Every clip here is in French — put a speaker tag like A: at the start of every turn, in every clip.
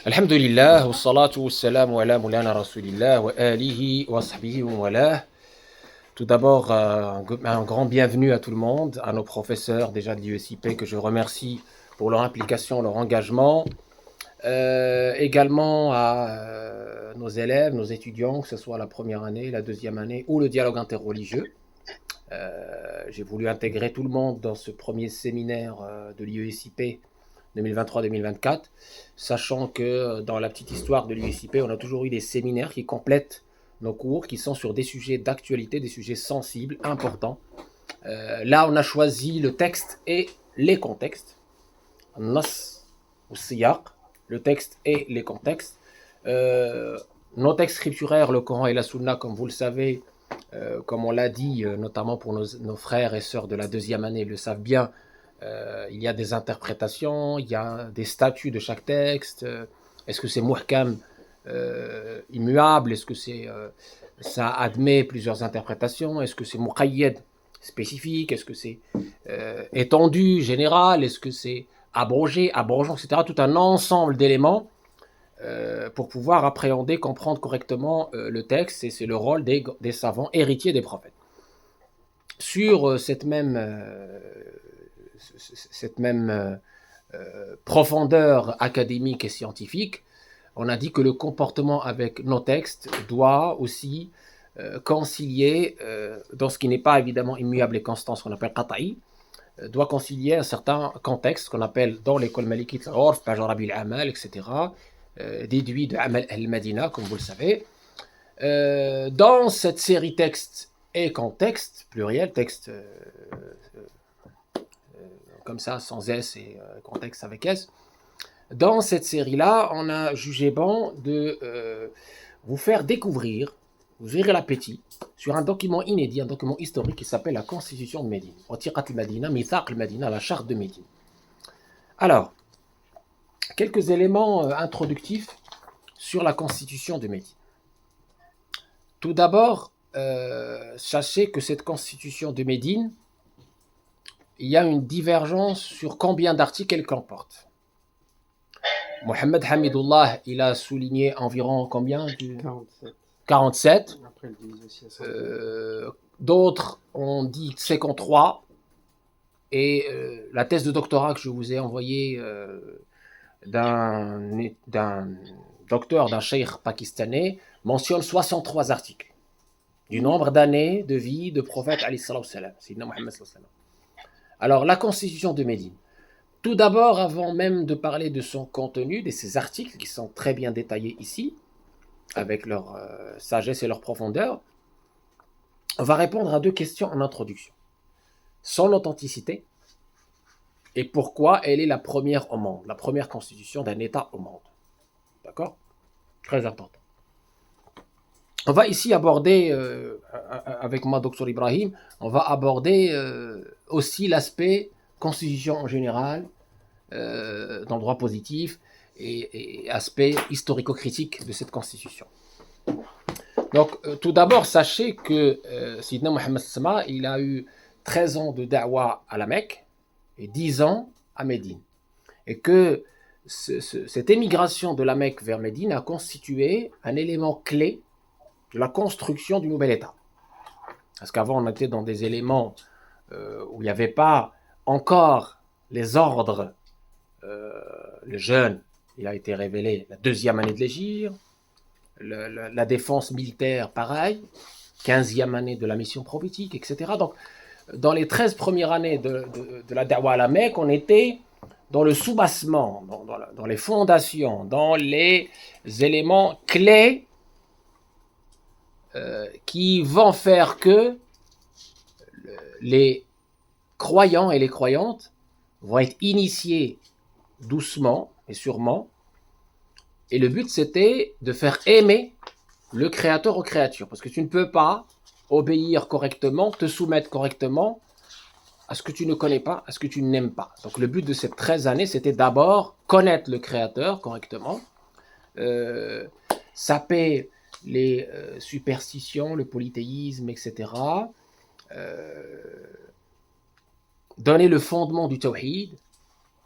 A: Alhamdulillah, wa salatu wa salamu ala moulana rasulillah wa alihi wa sahbihi wa walah. Tout d'abord, un grand bienvenue à tout le monde, à nos professeurs déjà de l'USIP que je remercie pour leur implication, leur engagement. Également à nos élèves, nos étudiants, que ce soit la première année, la deuxième année ou le dialogue interreligieux. J'ai voulu intégrer tout le monde dans ce premier séminaire de l'USIP 2023-2024, sachant que dans la petite histoire de l'USIP, on a toujours eu des séminaires qui complètent nos cours, qui sont sur des sujets d'actualité, des sujets sensibles, importants. Là, on a choisi le texte et les contextes. Nas ou siyaq, le texte et les contextes. Nos textes scripturaires, le Coran et la Sunna, comme vous le savez, comme on l'a dit, notamment pour nos frères et sœurs de la deuxième année, ils le savent bien, il y a des interprétations, il y a des statuts de chaque texte. Est-ce que c'est muhkam, immuable? Est-ce que ça admet plusieurs interprétations? Est-ce que c'est muqayyad, spécifique? Est-ce que c'est étendu, général? Est-ce que c'est abrogé, abrogeant, etc. Tout un ensemble d'éléments pour pouvoir appréhender, comprendre correctement le texte, et c'est le rôle des savants héritiers des prophètes. Sur cette même profondeur académique et scientifique, on a dit que le comportement avec nos textes doit aussi concilier, dans ce qui n'est pas évidemment immuable et constant, ce qu'on appelle qata'i, doit concilier un certain contexte qu'on appelle dans l'école malikite l'orf, Bajarabi al-amal, etc., déduit de Amal al-Madina, comme vous le savez. Dans cette série texte et contexte, pluriel, texte comme ça, sans S et contexte avec S, dans cette série-là, on a jugé bon de vous faire découvrir, vous ouvrir l'appétit sur un document inédit, un document historique qui s'appelle la Constitution de Médine, Watiqat al-Madina, Mithaq al-Madina, la charte de Médine. Alors, quelques éléments introductifs sur la Constitution de Médine. Tout d'abord, sachez que cette Constitution de Médine, il y a une divergence sur combien d'articles elle comporte. Mohamed Hamidullah, il a souligné environ combien?
B: 47.
A: 47.
B: Après, le dissociation.
A: D'autres ont dit 53. Et la thèse de doctorat que je vous ai envoyée d'un docteur, d'un cheikh pakistanais, mentionne 63 articles du nombre d'années de vie de prophète alayhi salam, Sayyidina Muhammad sallallahu alayhi wa sallam. Alors, la Constitution de Médine. Tout d'abord, avant même de parler de son contenu, de ses articles qui sont très bien détaillés ici, avec leur sagesse et leur profondeur, on va répondre à deux questions en introduction. Son authenticité et pourquoi elle est la première au monde, la première constitution d'un État au monde. D'accord? Très important. On va ici aborder, avec moi, Dr Ibrahim, on va aborder aussi l'aspect constitution en général, dans le droit positif, et aspect historico-critique de cette constitution. Donc, tout d'abord, sachez que Sayyidina Mohammed Sama, il a eu 13 ans de da'wa à la Mecque et 10 ans à Médine. Et que cette émigration de la Mecque vers Médine a constitué un élément clé de la construction du nouvel État. Parce qu'avant, on était dans des éléments où il n'y avait pas encore les ordres. Le jeûne, il a été révélé la deuxième année de l'Hégire. La défense militaire, pareil. 15e année de la mission prophétique, etc. Donc, dans les 13 premières années de la Da'wa à la Mecque, on était dans le soubassement, dans les fondations, dans les éléments clés qui vont faire que les croyants et les croyantes vont être initiés doucement et sûrement. Et le but, c'était de faire aimer le créateur aux créatures. Parce que tu ne peux pas obéir correctement, te soumettre correctement à ce que tu ne connais pas, à ce que tu n'aimes pas. Donc le but de ces 13 années, c'était d'abord connaître le créateur correctement, saper les superstitions, le polythéisme, etc. Donner le fondement du tawhid,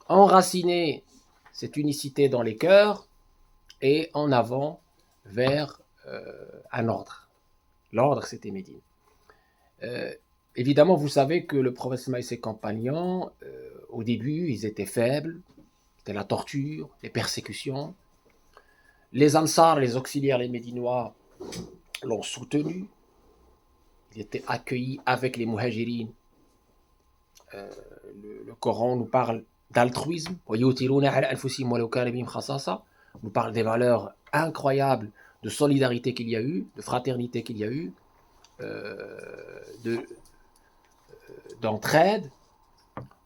A: enraciner cette unicité dans les cœurs, et en avant vers un ordre. L'ordre, c'était Médine. Évidemment, vous savez que le prophète et ses compagnons, au début, ils étaient faibles, c'était la torture, les persécutions. Les Ansars, les auxiliaires, les Médinois l'ont soutenu. Il était accueilli avec les Muhajirin. Le Coran nous parle d'altruisme. Nous parle des valeurs incroyables de solidarité qu'il y a eu, de fraternité qu'il y a eu, d'entraide,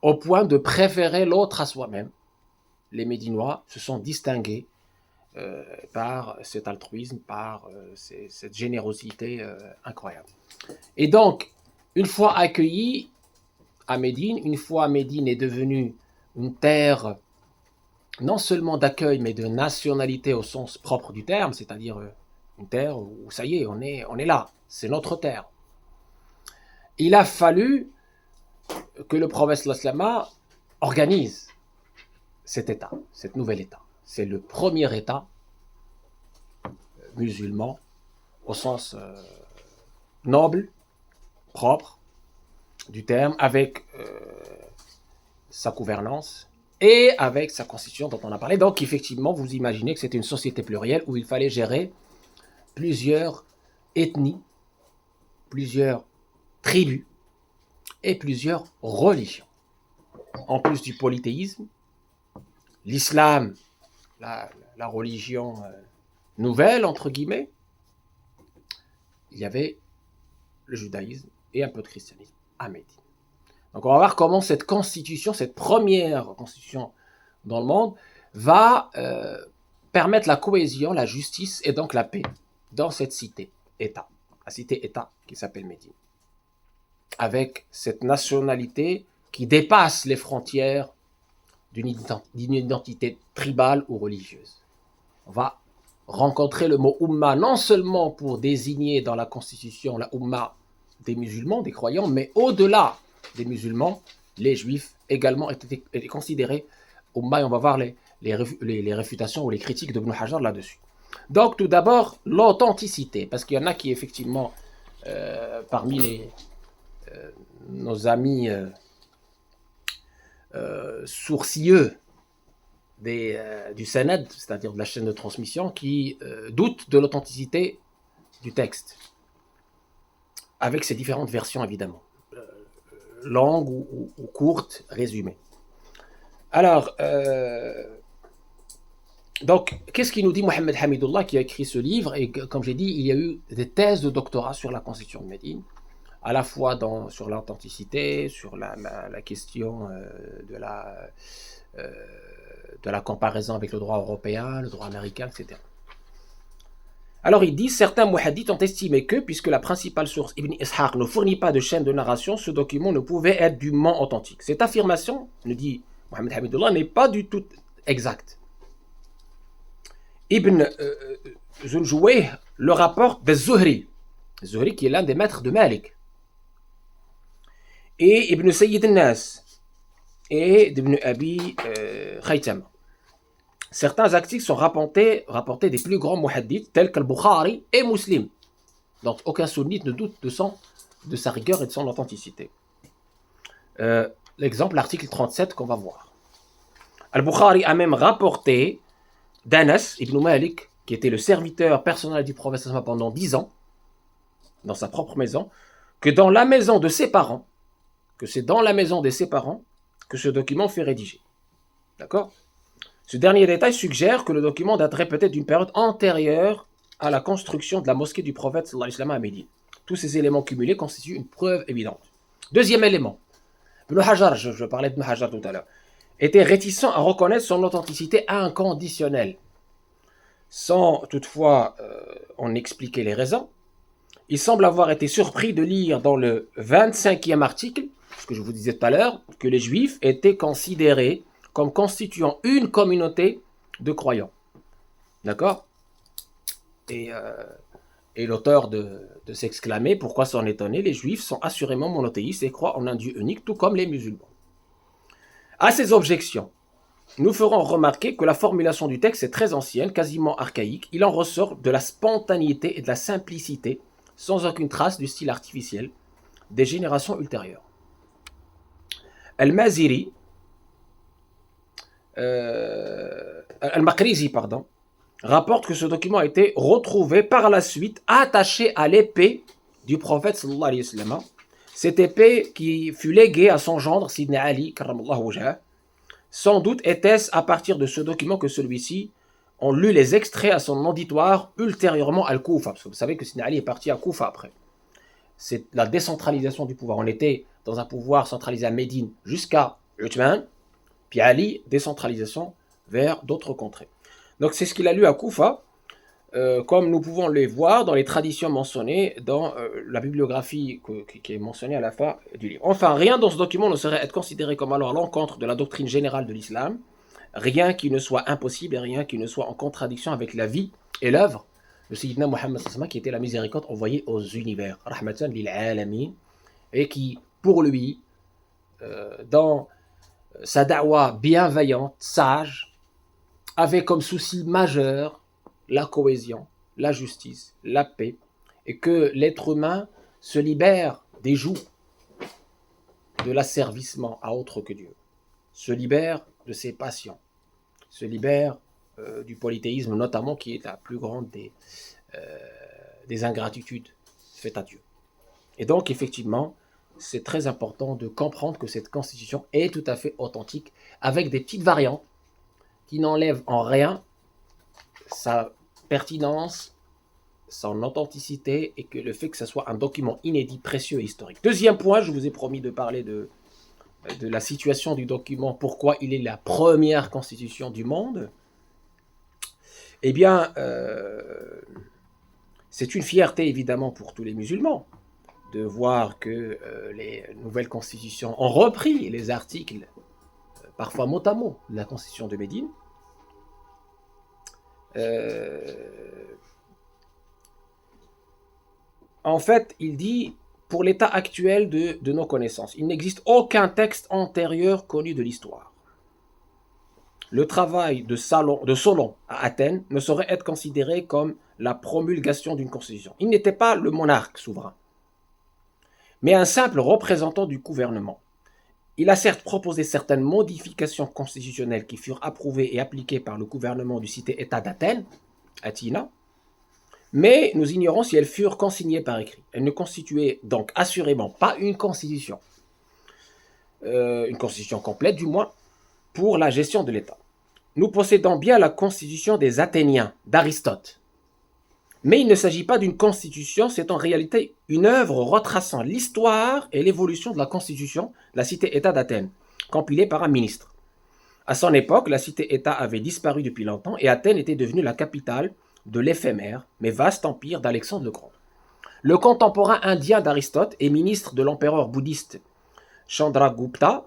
A: au point de préférer l'autre à soi-même. Les Médinois se sont distingués par cet altruisme, par cette générosité incroyable. Et donc, une fois accueillis à Médine, une fois Médine est devenue une terre non seulement d'accueil, mais de nationalité au sens propre du terme, c'est-à-dire une terre où ça y est, on est là, c'est notre terre. Il a fallu que le prophète sallallahu organise cet État, cet nouvel État. C'est le premier État musulman au sens noble, propre du terme, avec sa gouvernance et avec sa constitution dont on a parlé. Donc effectivement, vous imaginez que c'était une société plurielle où il fallait gérer plusieurs ethnies, plusieurs tribus et plusieurs religions. En plus du polythéisme, l'islam, la religion nouvelle, entre guillemets, il y avait le judaïsme et un peu de christianisme à Médine. Donc on va voir comment cette constitution, cette première constitution dans le monde, va permettre la cohésion, la justice et donc la paix dans cette cité-État, la cité-État qui s'appelle Médine, avec cette nationalité qui dépasse les frontières d'une identité tribale ou religieuse. On va rencontrer le mot Ummah non seulement pour désigner dans la constitution la Ummah des musulmans, des croyants, mais au-delà des musulmans, les juifs également étaient considérés Ummah, et on va voir les réfutations ou les critiques de Ibn Hajar là-dessus. Donc tout d'abord, l'authenticité, parce qu'il y en a qui effectivement, parmi nos amis sourcilleux du Sanad, c'est-à-dire de la chaîne de transmission, qui doutent de l'authenticité du texte, avec ses différentes versions évidemment, longues ou courtes, résumées. Alors, donc, qu'est-ce qu'il nous dit Mohamed Hamidullah qui a écrit ce livre? Et comme j'ai dit, il y a eu des thèses de doctorat sur la constitution de Médine, à la fois sur l'authenticité, sur la question de la comparaison avec le droit européen, le droit américain, etc. Alors il dit, certains muhaddiths ont estimé que, puisque la principale source Ibn Ishaq ne fournit pas de chaîne de narration, ce document ne pouvait être dûment authentique. Cette affirmation, nous dit Mohamed Hamidullah, n'est pas du tout exacte. Ibn Zuljoueh le rapporte des Zuhri, Zuhri qui est l'un des maîtres de Malik, et Ibn Sayyid al-Nas, et d'Ibn Abi Khaytham. Certains articles sont rapportés des plus grands muhaddiths tels qu'Al-Bukhari et Muslim. Donc aucun sunnite ne doute de sa rigueur et de son authenticité. L'exemple, l'article 37 qu'on va voir. Al-Bukhari a même rapporté d'Anas ibn Malik, qui était le serviteur personnel du prophète pendant 10 ans, dans sa propre maison, que dans la maison de ses parents, que c'est dans la maison de ses parents que ce document fut rédigé. D'accord ? Ce dernier détail suggère que le document daterait peut-être d'une période antérieure à la construction de la mosquée du prophète sallallahu alayhi wa sallam à Médine. Tous ces éléments cumulés constituent une preuve évidente. Deuxième élément, Ibn Hajar, je parlais d'Ibn Hajar tout à l'heure, était réticent à reconnaître son authenticité inconditionnelle. Sans toutefois en expliquer les raisons, il semble avoir été surpris de lire dans le 25e article, ce que je vous disais tout à l'heure, que les Juifs étaient considérés comme constituant une communauté de croyants. D'accord ? Et l'auteur de s'exclamer, pourquoi s'en étonner, les Juifs sont assurément monothéistes et croient en un Dieu unique, tout comme les musulmans. À ces objections, nous ferons remarquer que la formulation du texte est très ancienne, quasiment archaïque. Il en ressort de la spontanéité et de la simplicité, sans aucune trace du style artificiel des générations ultérieures. Al-Maziri, Al-Maqrizi, pardon, rapporte que ce document a été retrouvé par la suite attaché à l'épée du prophète sallallahu alayhi wa sallam. Cette épée qui fut léguée à son gendre Sidna Ali karramallahu wajhah. Sans doute était-ce à partir de ce document que celui-ci ont lu les extraits à son auditoire ultérieurement à Al-Koufa. Parce que vous savez que Sidna Ali est parti à Koufa après. C'est la décentralisation du pouvoir. On était dans un pouvoir centralisé à Médine jusqu'à Uthman, puis Ali, décentralisation vers d'autres contrées. Donc c'est ce qu'il a lu à Koufa, comme nous pouvons le voir dans les traditions mentionnées dans la bibliographie qui est mentionnée à la fin du livre. Enfin, rien dans ce document ne saurait être considéré comme alors l'encontre de la doctrine générale de l'islam, rien qui ne soit impossible et rien qui ne soit en contradiction avec la vie et l'œuvre de Sayyidina Muhammad qui était la miséricorde envoyée aux univers, rahmatan lil alamin, et qui, pour lui, dans sa da'wa bienveillante, sage, avait comme souci majeur la cohésion, la justice, la paix, et que l'être humain se libère des jougs de l'asservissement à autre que Dieu, se libère de ses passions, se libère du polythéisme notamment, qui est la plus grande des ingratitudes faites à Dieu. Et donc effectivement, c'est très important de comprendre que cette constitution est tout à fait authentique, avec des petites variantes qui n'enlèvent en rien sa pertinence, son authenticité, et que le fait que ce soit un document inédit, précieux et historique. Deuxième point, je vous ai promis de parler de la situation du document, pourquoi il est la première constitution du monde. Eh bien, c'est une fierté évidemment pour tous les musulmans de voir que les nouvelles constitutions ont repris les articles, parfois mot à mot, de la constitution de Médine. En fait, il dit, pour l'état actuel de nos connaissances, il n'existe aucun texte antérieur connu de l'histoire. Le travail de Solon à Athènes ne saurait être considéré comme la promulgation d'une constitution. Il n'était pas le monarque souverain, mais un simple représentant du gouvernement. Il a certes proposé certaines modifications constitutionnelles qui furent approuvées et appliquées par le gouvernement du cité-État d'Athènes, Athina, mais nous ignorons si elles furent consignées par écrit. Elles ne constituaient donc assurément pas une constitution complète du moins, pour la gestion de l'État. Nous possédons bien la constitution des Athéniens, d'Aristote. Mais il ne s'agit pas d'une constitution, c'est en réalité une œuvre retraçant l'histoire et l'évolution de la constitution de la cité-État d'Athènes, compilée par un ministre. À son époque, la cité-État avait disparu depuis longtemps et Athènes était devenue la capitale de l'éphémère mais vaste empire d'Alexandre le Grand. Le contemporain indien d'Aristote et ministre de l'empereur bouddhiste Chandragupta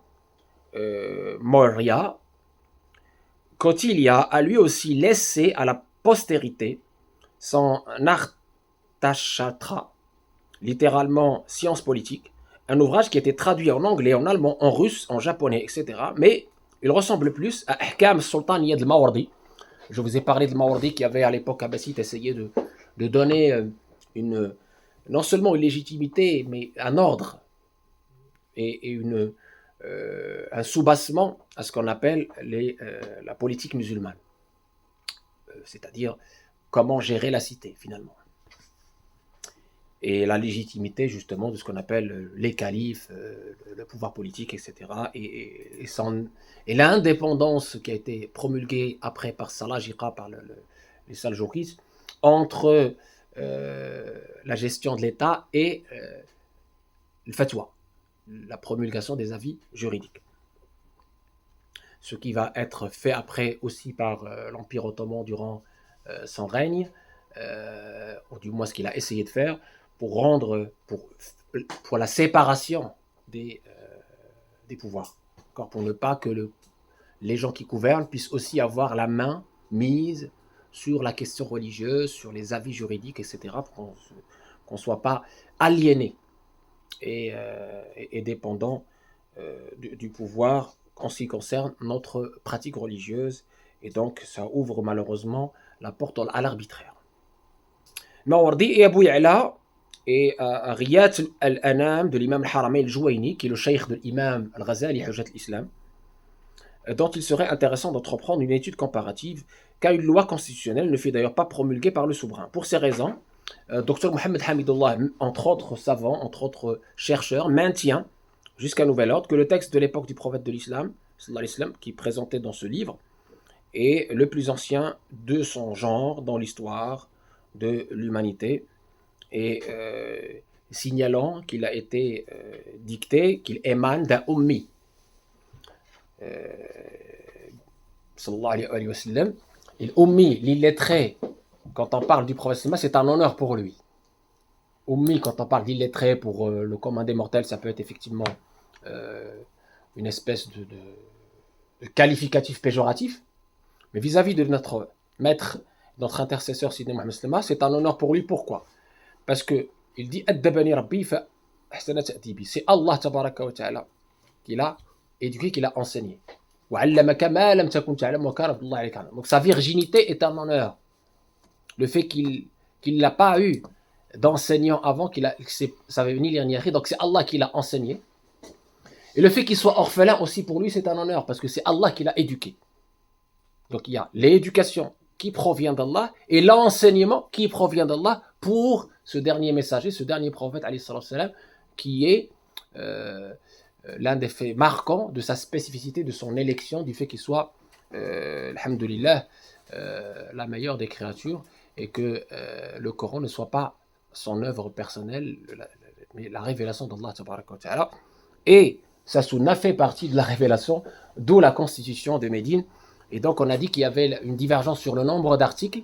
A: Maurya, Kautilya a lui aussi laissé à la postérité son Arthashastra, littéralement science politique, un ouvrage qui a été traduit en anglais, en allemand, en russe, en japonais, etc. Mais il ressemble plus à Ahkam Sultaniyya de Mawardi. Je vous ai parlé de Mawardi qui avait à l'époque abbasside essayé de donner non seulement une légitimité, mais un ordre et un soubassement à ce qu'on appelle la politique musulmane. C'est-à-dire comment gérer la cité, finalement. Et la légitimité, justement, de ce qu'on appelle les califes, le pouvoir politique, etc. Et l'indépendance qui a été promulguée après par Salajika, par les Saljoukis, entre la gestion de l'État et le fatwa, la promulgation des avis juridiques. Ce qui va être fait après aussi par l'Empire ottoman durant son règne, ou du moins ce qu'il a essayé de faire pour la séparation des pouvoirs, pour ne pas que les gens qui gouvernent puissent aussi avoir la main mise sur la question religieuse, sur les avis juridiques, etc., pour qu'on ne soit pas aliéné et dépendant du pouvoir en ce qui concerne notre pratique religieuse. Et donc, ça ouvre malheureusement la porte à l'arbitraire. Mawardi et Abu Ya'la et Riyat al-Anam de l'imam al-Haramain al-Jouayni, qui est le cheikh de l'imam al-Ghazali, Hujjat al-Islam, dont il serait intéressant d'entreprendre une étude comparative, car une loi constitutionnelle ne fut d'ailleurs pas promulguée par le souverain. Pour ces raisons, Dr Mohamed Hamidullah, entre autres savants, entre autres chercheurs, maintient, jusqu'à nouvel ordre, que le texte de l'époque du prophète de l'islam, qui est présenté dans ce livre, est le plus ancien de son genre dans l'histoire de l'humanité, et signalant qu'il a été dicté, qu'il émane d'un ummi. Sallallahu alayhi wa sallam. Et l'ummi, l'illettré, quand on parle du prophète, c'est un honneur pour lui. Ummi, quand on parle d'illettré pour le commun des mortels, ça peut être effectivement une espèce de qualificatif péjoratif. Mais vis-à-vis de notre maître, notre intercesseur, Sidna Mohamed Slama, c'est un honneur pour lui. Pourquoi? Parce qu'il dit Addabani Rabbi fa ahsana ta'dibi. C'est Allah tabaraka wa ta'ala qui l'a éduqué, qui l'a enseigné. Donc sa virginité est un honneur. Le fait qu'il n'a pas eu d'enseignant avant, ça veut venir l'irniari, donc c'est Allah qui l'a enseigné. Et le fait qu'il soit orphelin aussi pour lui, c'est un honneur, parce que c'est Allah qui l'a éduqué. Donc il y a l'éducation qui provient d'Allah et l'enseignement qui provient d'Allah pour ce dernier messager, ce dernier prophète, qui est l'un des faits marquants de sa spécificité, de son élection, du fait qu'il soit, alhamdoulilah, la meilleure des créatures, et que le Coran ne soit pas son œuvre personnelle, mais la révélation d'Allah. Et sa sunna fait partie de la révélation, d'où la constitution de Médine. Et donc on a dit qu'il y avait une divergence sur le nombre d'articles.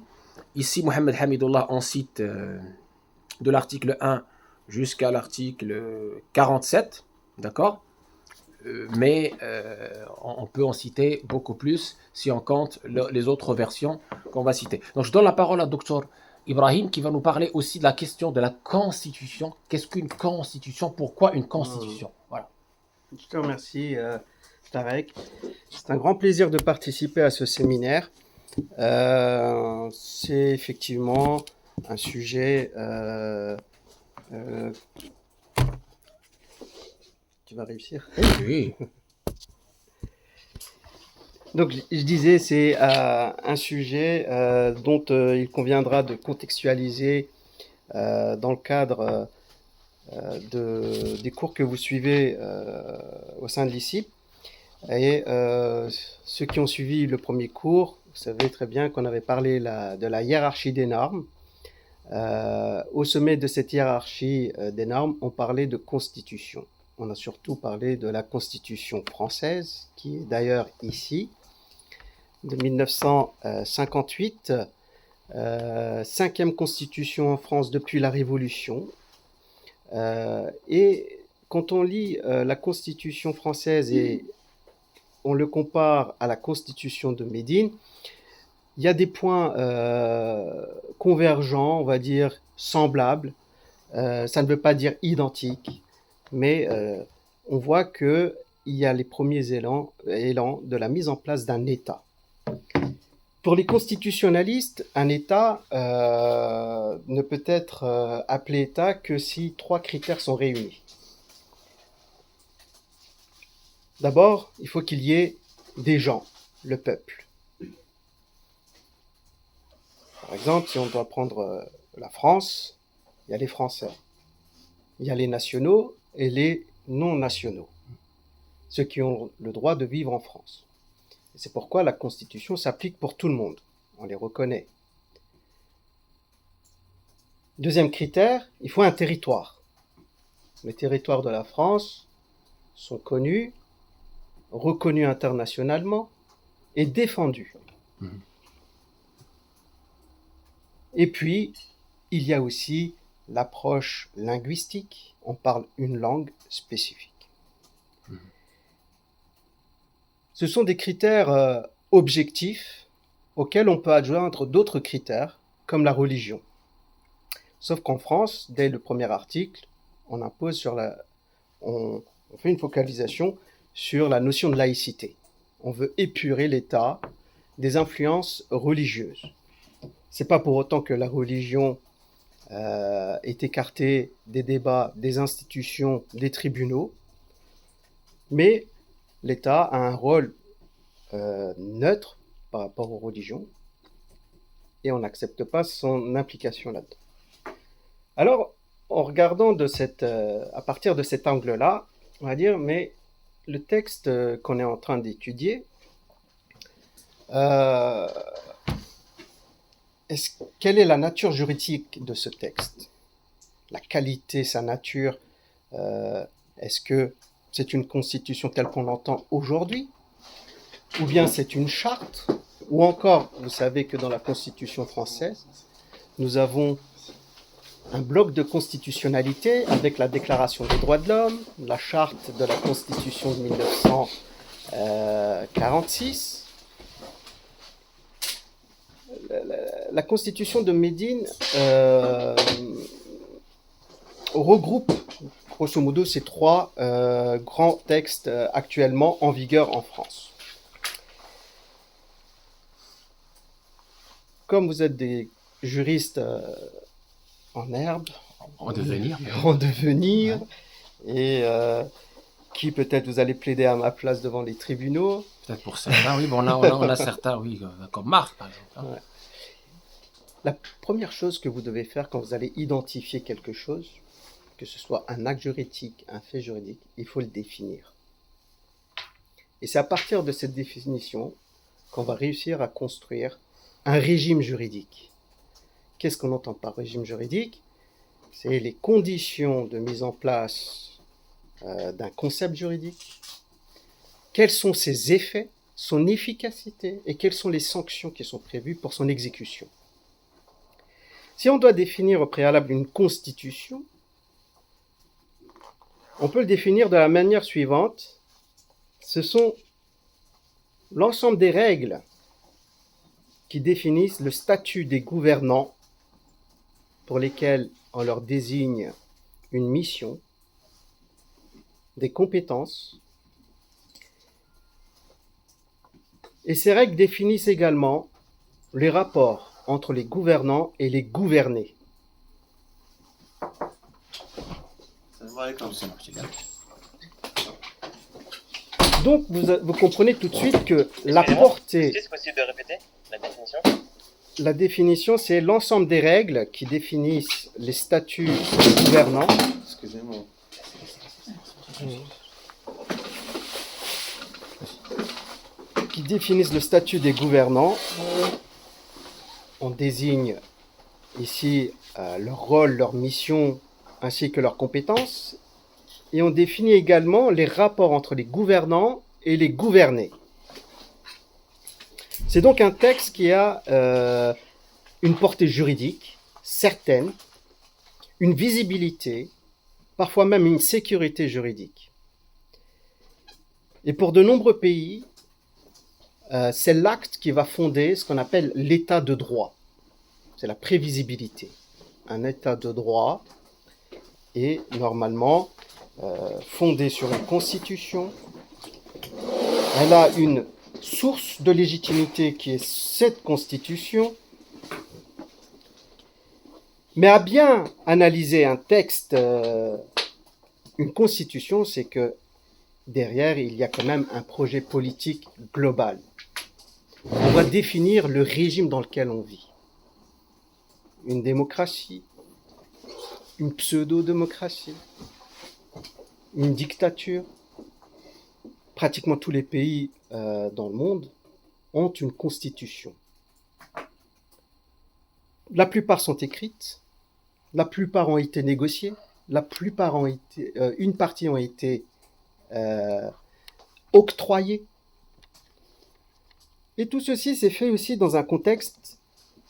A: Ici, Mohamed Hamidullah en cite de l'article 1 jusqu'à l'article 47, d'accord, mais on peut en citer beaucoup plus si on compte les autres versions qu'on va citer. Donc je donne la parole à Dr Ibrahim qui va nous parler aussi de la question de la constitution. Qu'est-ce qu'une constitution? Pourquoi une constitution? Voilà.
B: Je te remercie, Tarek. C'est un grand plaisir de participer à ce séminaire. C'est effectivement un sujet... tu vas réussir?
A: Oui.
B: Donc, je disais, c'est un sujet dont il conviendra de contextualiser dans le cadre des cours que vous suivez au sein de l'ICIP. Et ceux qui ont suivi le premier cours, vous savez très bien qu'on avait parlé de la hiérarchie des normes. Au sommet de cette hiérarchie des normes, on parlait de constitution. On a surtout parlé de la Constitution française, qui est d'ailleurs ici, de 1958, cinquième constitution en France depuis la Révolution. Et quand on lit la Constitution française et on le compare à la Constitution de Médine, il y a des points convergents, on va dire semblables. Ça ne veut pas dire identique, mais on voit qu'il y a les premiers élans de la mise en place d'un État. Pour les constitutionnalistes, un État ne peut être appelé État que si 3 critères sont réunis. D'abord, il faut qu'il y ait des gens, le peuple. Par exemple, si on doit prendre la France, il y a les Français. Il y a les nationaux et les non-nationaux, ceux qui ont le droit de vivre en France. Et c'est pourquoi la Constitution s'applique pour tout le monde. On les reconnaît. Deuxième critère, il faut un territoire. Les territoires de la France sont connus, reconnus internationalement et défendus. Et puis, il y a aussi l'approche linguistique. On parle une langue spécifique. Ce sont des critères objectifs auxquels on peut adjoindre d'autres critères, comme la religion. Sauf qu'en France, dès le premier article, on impose on fait une focalisation sur la notion de laïcité. On veut épurer l'État des influences religieuses. C'est pas pour autant que la religion est écartée des débats, des institutions, des tribunaux, mais l'État a un rôle neutre par rapport aux religions et on n'accepte pas son implication là-dedans. Alors, en regardant à partir de cet angle-là, on va dire, mais le texte qu'on est en train d'étudier, quelle est la nature juridique de ce texte? La qualité, sa nature, est-ce que c'est une constitution telle qu'on l'entend aujourd'hui? Ou bien c'est une charte? Ou encore, vous savez que dans la Constitution française, nous avons un bloc de constitutionnalité avec la Déclaration des droits de l'homme, la charte de la Constitution de 1946. La Constitution de Médine regroupe, grosso modo, ces trois grands textes actuellement en vigueur en France. Comme vous êtes des juristes en herbe,
A: En devenir.
B: ouais. Et qui peut-être vous allez plaider à ma place devant les tribunaux.
A: Peut-être pour certains, oui, bon, on a certains, oui, comme Marc, par exemple.
B: Ouais. La première chose que vous devez faire quand vous allez identifier quelque chose, que ce soit un acte juridique, un fait juridique, il faut le définir. Et c'est à partir de cette définition qu'on va réussir à construire un régime juridique. Qu'est-ce qu'on entend par régime juridique? C'est les conditions de mise en place d'un concept juridique. Quels sont ses effets, son efficacité et quelles sont les sanctions qui sont prévues pour son exécution. Si on doit définir au préalable une constitution, on peut le définir de la manière suivante. Ce sont l'ensemble des règles qui définissent le statut des gouvernants pour lesquels on leur désigne une mission, des compétences. Et ces règles définissent également les rapports entre les gouvernants et les gouvernés. Donc, vous comprenez tout de suite que la portée...
C: Est-ce possible de répéter la définition?
B: La définition, c'est l'ensemble des règles qui définissent les statuts des gouvernants.
D: Excusez-moi.
B: Qui définissent le statut des gouvernants. On désigne ici leur rôle, leur mission, ainsi que leurs compétences. Et on définit également les rapports entre les gouvernants et les gouvernés. C'est donc un texte qui a une portée juridique certaine, une visibilité, parfois même une sécurité juridique. Et pour de nombreux pays, c'est l'acte qui va fonder ce qu'on appelle l'état de droit. C'est la prévisibilité. Un état de droit est normalement fondé sur une constitution. Elle a une source de légitimité qui est cette constitution. Mais à bien analyser un texte, une constitution, c'est que derrière, il y a quand même un projet politique global. On va définir le régime dans lequel on vit. Une démocratie, une pseudo-démocratie, une dictature. Pratiquement tous les pays dans le monde ont une constitution. La plupart sont écrites, la plupart ont été négociées, une partie ont été octroyées. Et tout ceci s'est fait aussi dans un contexte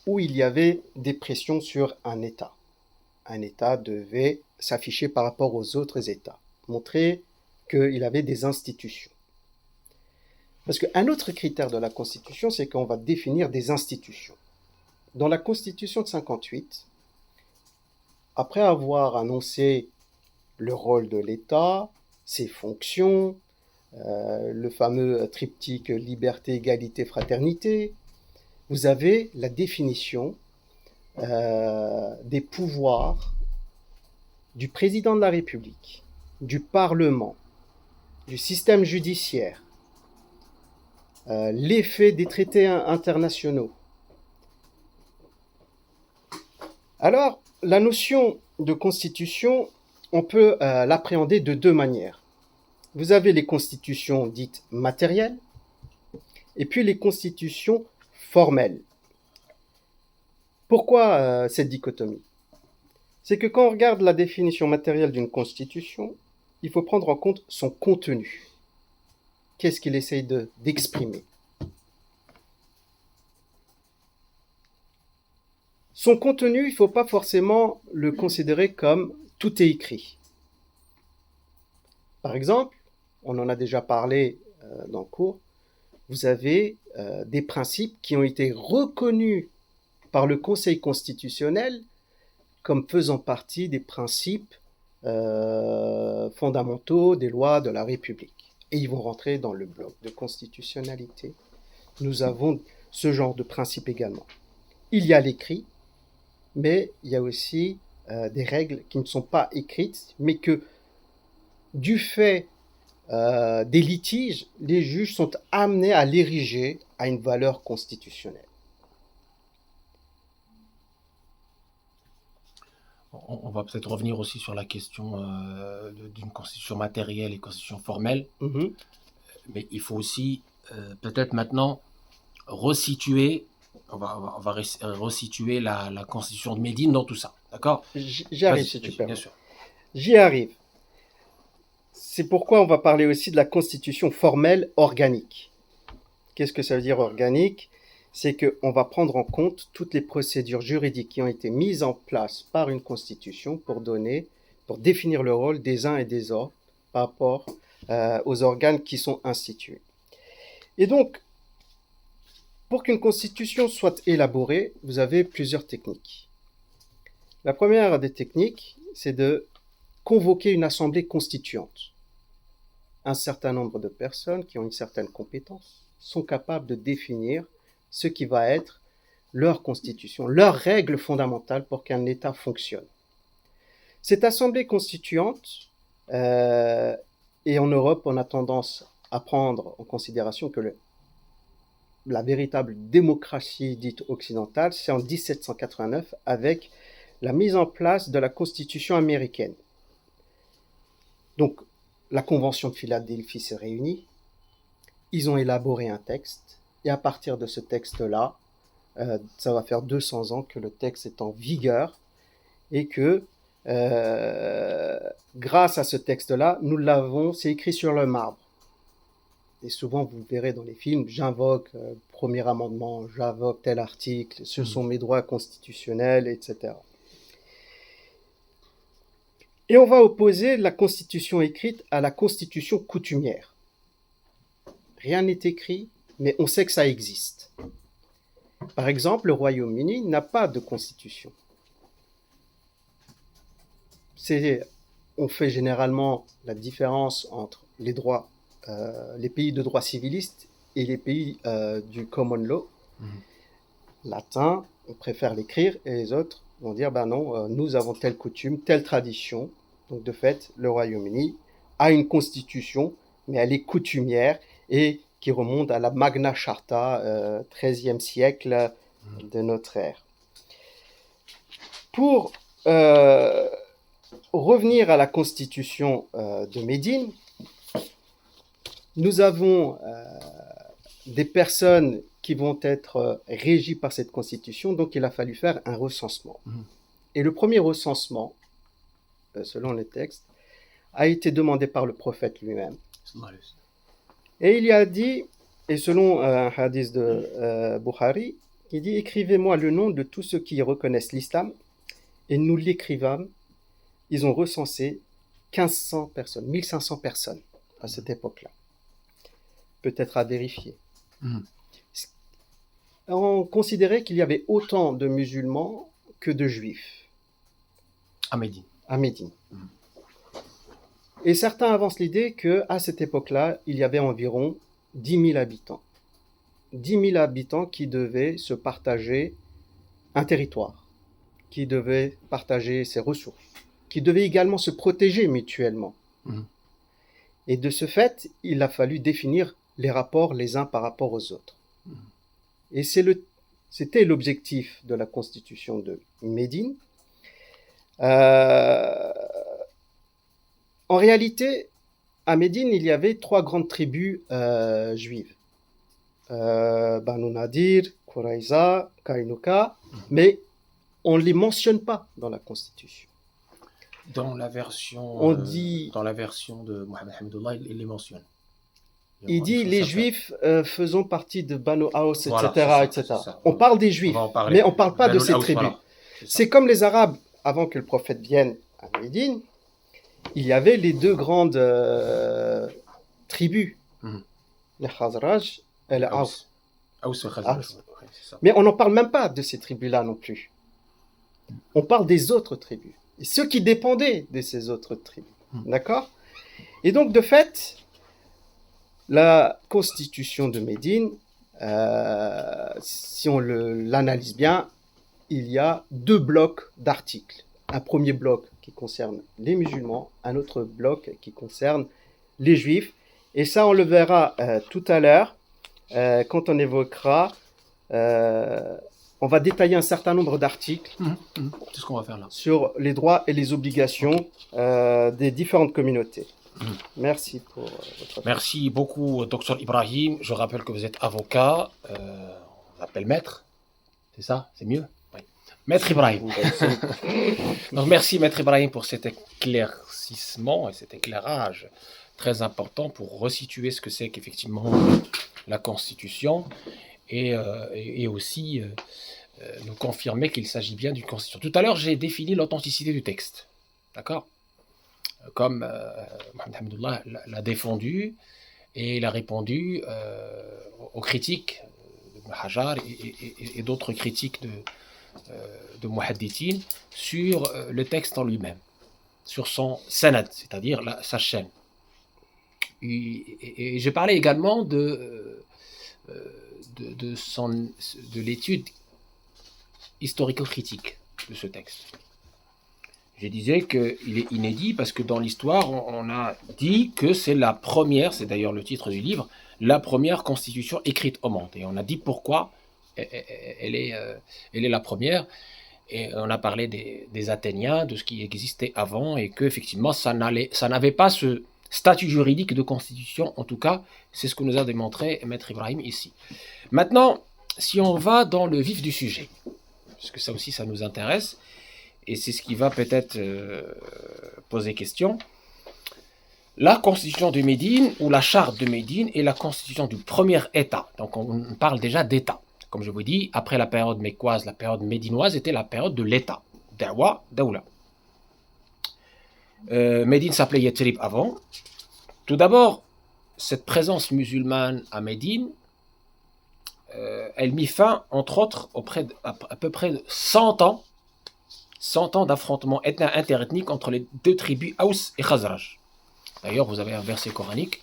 B: où il y avait des pressions sur un État. Un État devait s'afficher par rapport aux autres États, montrer qu'il avait des institutions. Parce qu'un autre critère de la Constitution, c'est qu'on va définir des institutions. Dans la Constitution de 1958, après avoir annoncé le rôle de l'État, ses fonctions, le fameux triptyque liberté, égalité, fraternité. Vous avez la définition des pouvoirs du président de la République, du Parlement, du système judiciaire, l'effet des traités internationaux. Alors, la notion de constitution, on peut l'appréhender de deux manières. Vous avez les constitutions dites matérielles et puis les constitutions formelles. Pourquoi cette dichotomie? C'est que quand on regarde la définition matérielle d'une constitution, il faut prendre en compte son contenu. Qu'est-ce qu'il essaye d'exprimer? Son contenu, il ne faut pas forcément le considérer comme tout est écrit. Par exemple, on en a déjà parlé dans le cours, vous avez des principes qui ont été reconnus par le Conseil constitutionnel comme faisant partie des principes fondamentaux des lois de la République. Et ils vont rentrer dans le bloc de constitutionnalité. Nous avons ce genre de principe également. Il y a l'écrit, mais il y a aussi des règles qui ne sont pas écrites, mais que du fait des litiges, les juges sont amenés à l'ériger à une valeur constitutionnelle.
A: On va peut-être revenir aussi sur la question d'une constitution matérielle et constitution formelle, mais il faut aussi peut-être maintenant resituer, on va resituer la constitution de Médine dans tout ça, d'accord?
B: J'y arrive si tu permets.
A: Bien sûr.
B: J'y arrive. C'est pourquoi on va parler aussi de la constitution formelle organique. Qu'est-ce que ça veut dire organique? C'est qu'on va prendre en compte toutes les procédures juridiques qui ont été mises en place par une constitution pour définir le rôle des uns et des autres par rapport aux organes qui sont institués. Et donc, pour qu'une constitution soit élaborée, vous avez plusieurs techniques. La première des techniques, c'est de convoquer une assemblée constituante. Un certain nombre de personnes qui ont une certaine compétence sont capables de définir ce qui va être leur constitution, leurs règles fondamentales pour qu'un État fonctionne. Cette assemblée constituante, et en Europe, on a tendance à prendre en considération que la véritable démocratie dite occidentale, c'est en 1789 avec la mise en place de la Constitution américaine. Donc, la Convention de Philadelphie s'est réunie, ils ont élaboré un texte, et à partir de ce texte-là, ça va faire 200 ans que le texte est en vigueur, et que grâce à ce texte-là, c'est écrit sur le marbre. Et souvent, vous verrez dans les films, j'invoque premier amendement, j'invoque tel article, ce sont mes droits constitutionnels, etc. Et on va opposer la constitution écrite à la constitution coutumière. Rien n'est écrit, mais on sait que ça existe. Par exemple, le Royaume-Uni n'a pas de constitution. On fait généralement la différence entre les pays de droit civiliste et les pays du common law. Latin, on préfère l'écrire, et les autres vont dire, ben non, nous avons telle coutume, telle tradition. Donc de fait, le Royaume-Uni a une constitution, mais elle est coutumière et qui remonte à la Magna Charta, 13e siècle de notre ère. Pour revenir à la constitution de Médine, nous avons des personnes qui vont être régies par cette constitution, donc il a fallu faire un recensement. Et le premier recensement, selon les textes, a été demandé par le prophète lui-même. Et il y a dit, et selon un hadith de Bukhari, il dit « Écrivez-moi le nom de tous ceux qui reconnaissent l'islam » et nous l'écrivâmes. Ils ont recensé 1500 personnes, 1500 personnes à cette époque-là. Peut-être à vérifier. On considérait qu'il y avait autant de musulmans que de juifs.
A: À Médine.
B: À Médine. Et certains avancent l'idée qu'à cette époque-là, il y avait environ 10 000 habitants. 10 000 habitants qui devaient se partager un territoire, qui devaient partager ses ressources, qui devaient également se protéger mutuellement.
A: Mhm.
B: Et de ce fait, il a fallu définir les rapports les uns par rapport aux autres. Et c'était l'objectif de la constitution de Médine. En réalité, à Médine, il y avait 3 grandes tribus juives. Banu Nadir, Quraïza, Kainuka, mais on ne les mentionne pas dans la constitution.
A: Dans la version, dans la version de Mohamed Hamidullah, il les mentionne.
B: Il dit les Juifs faisant partie de Banu Aws,
A: Voilà,
B: etc.
A: c'est ça.
B: On parle des Juifs, mais on ne parle pas de ces tribus.
A: Voilà,
B: c'est comme les Arabes, avant que le prophète vienne à Médine, il y avait les 2 grandes tribus, les Khazraj et les Aws. Mais on n'en parle même pas de ces tribus-là non plus. On parle des autres tribus, et ceux qui dépendaient de ces autres tribus. D'accord ? Et donc, de fait, la constitution de Médine, si on l'analyse bien, il y a 2 blocs d'articles. Un premier bloc qui concerne les musulmans, un autre bloc qui concerne les juifs. Et ça, on le verra tout à l'heure, quand on évoquera, on va détailler un certain nombre d'articles
A: C'est ce qu'on va faire là.
B: sur les droits et les obligations des différentes communautés. Merci pour votre attention.
A: Merci beaucoup, Dr Ibrahim. Je rappelle que vous êtes avocat, on l'appelle maître, c'est ça? C'est mieux? Oui. Maître Ibrahim. Donc merci Maître Ibrahim pour cet éclaircissement et cet éclairage très important pour resituer ce que c'est qu'effectivement la Constitution et aussi nous confirmer qu'il s'agit bien d'une Constitution. Tout à l'heure, j'ai défini l'authenticité du texte, d'accord? Comme Mohamed Hamidullah l'a défendu et il a répondu aux critiques de Hajar et d'autres critiques de Muhaddithin sur le texte en lui-même, sur son sanad, c'est-à-dire sa chaîne. Et j'ai parlé également de l'étude historico-critique de ce texte. Je disais qu'il est inédit parce que dans l'histoire, on a dit que c'est la première, c'est d'ailleurs le titre du livre, la première constitution écrite au monde. Et on a dit pourquoi elle est la première. Et on a parlé des Athéniens, de ce qui existait avant, et qu'effectivement, ça n'avait pas ce statut juridique de constitution. En tout cas, c'est ce que nous a démontré Maître Ibrahim ici. Maintenant, si on va dans le vif du sujet, parce que ça aussi, ça nous intéresse, et c'est ce qui va peut-être poser question. La constitution de Médine, ou la charte de Médine, est la constitution du premier État. Donc on parle déjà d'État. Comme je vous dis, après la période mécoise, la période médinoise était la période de l'État. Dawa, Daoula. Médine s'appelait Yatrib avant. Tout d'abord, cette présence musulmane à Médine, elle mit fin, entre autres, à peu près de 100 ans d'affrontements interethniques entre les 2 tribus Aws et Khazraj. D'ailleurs, vous avez un verset coranique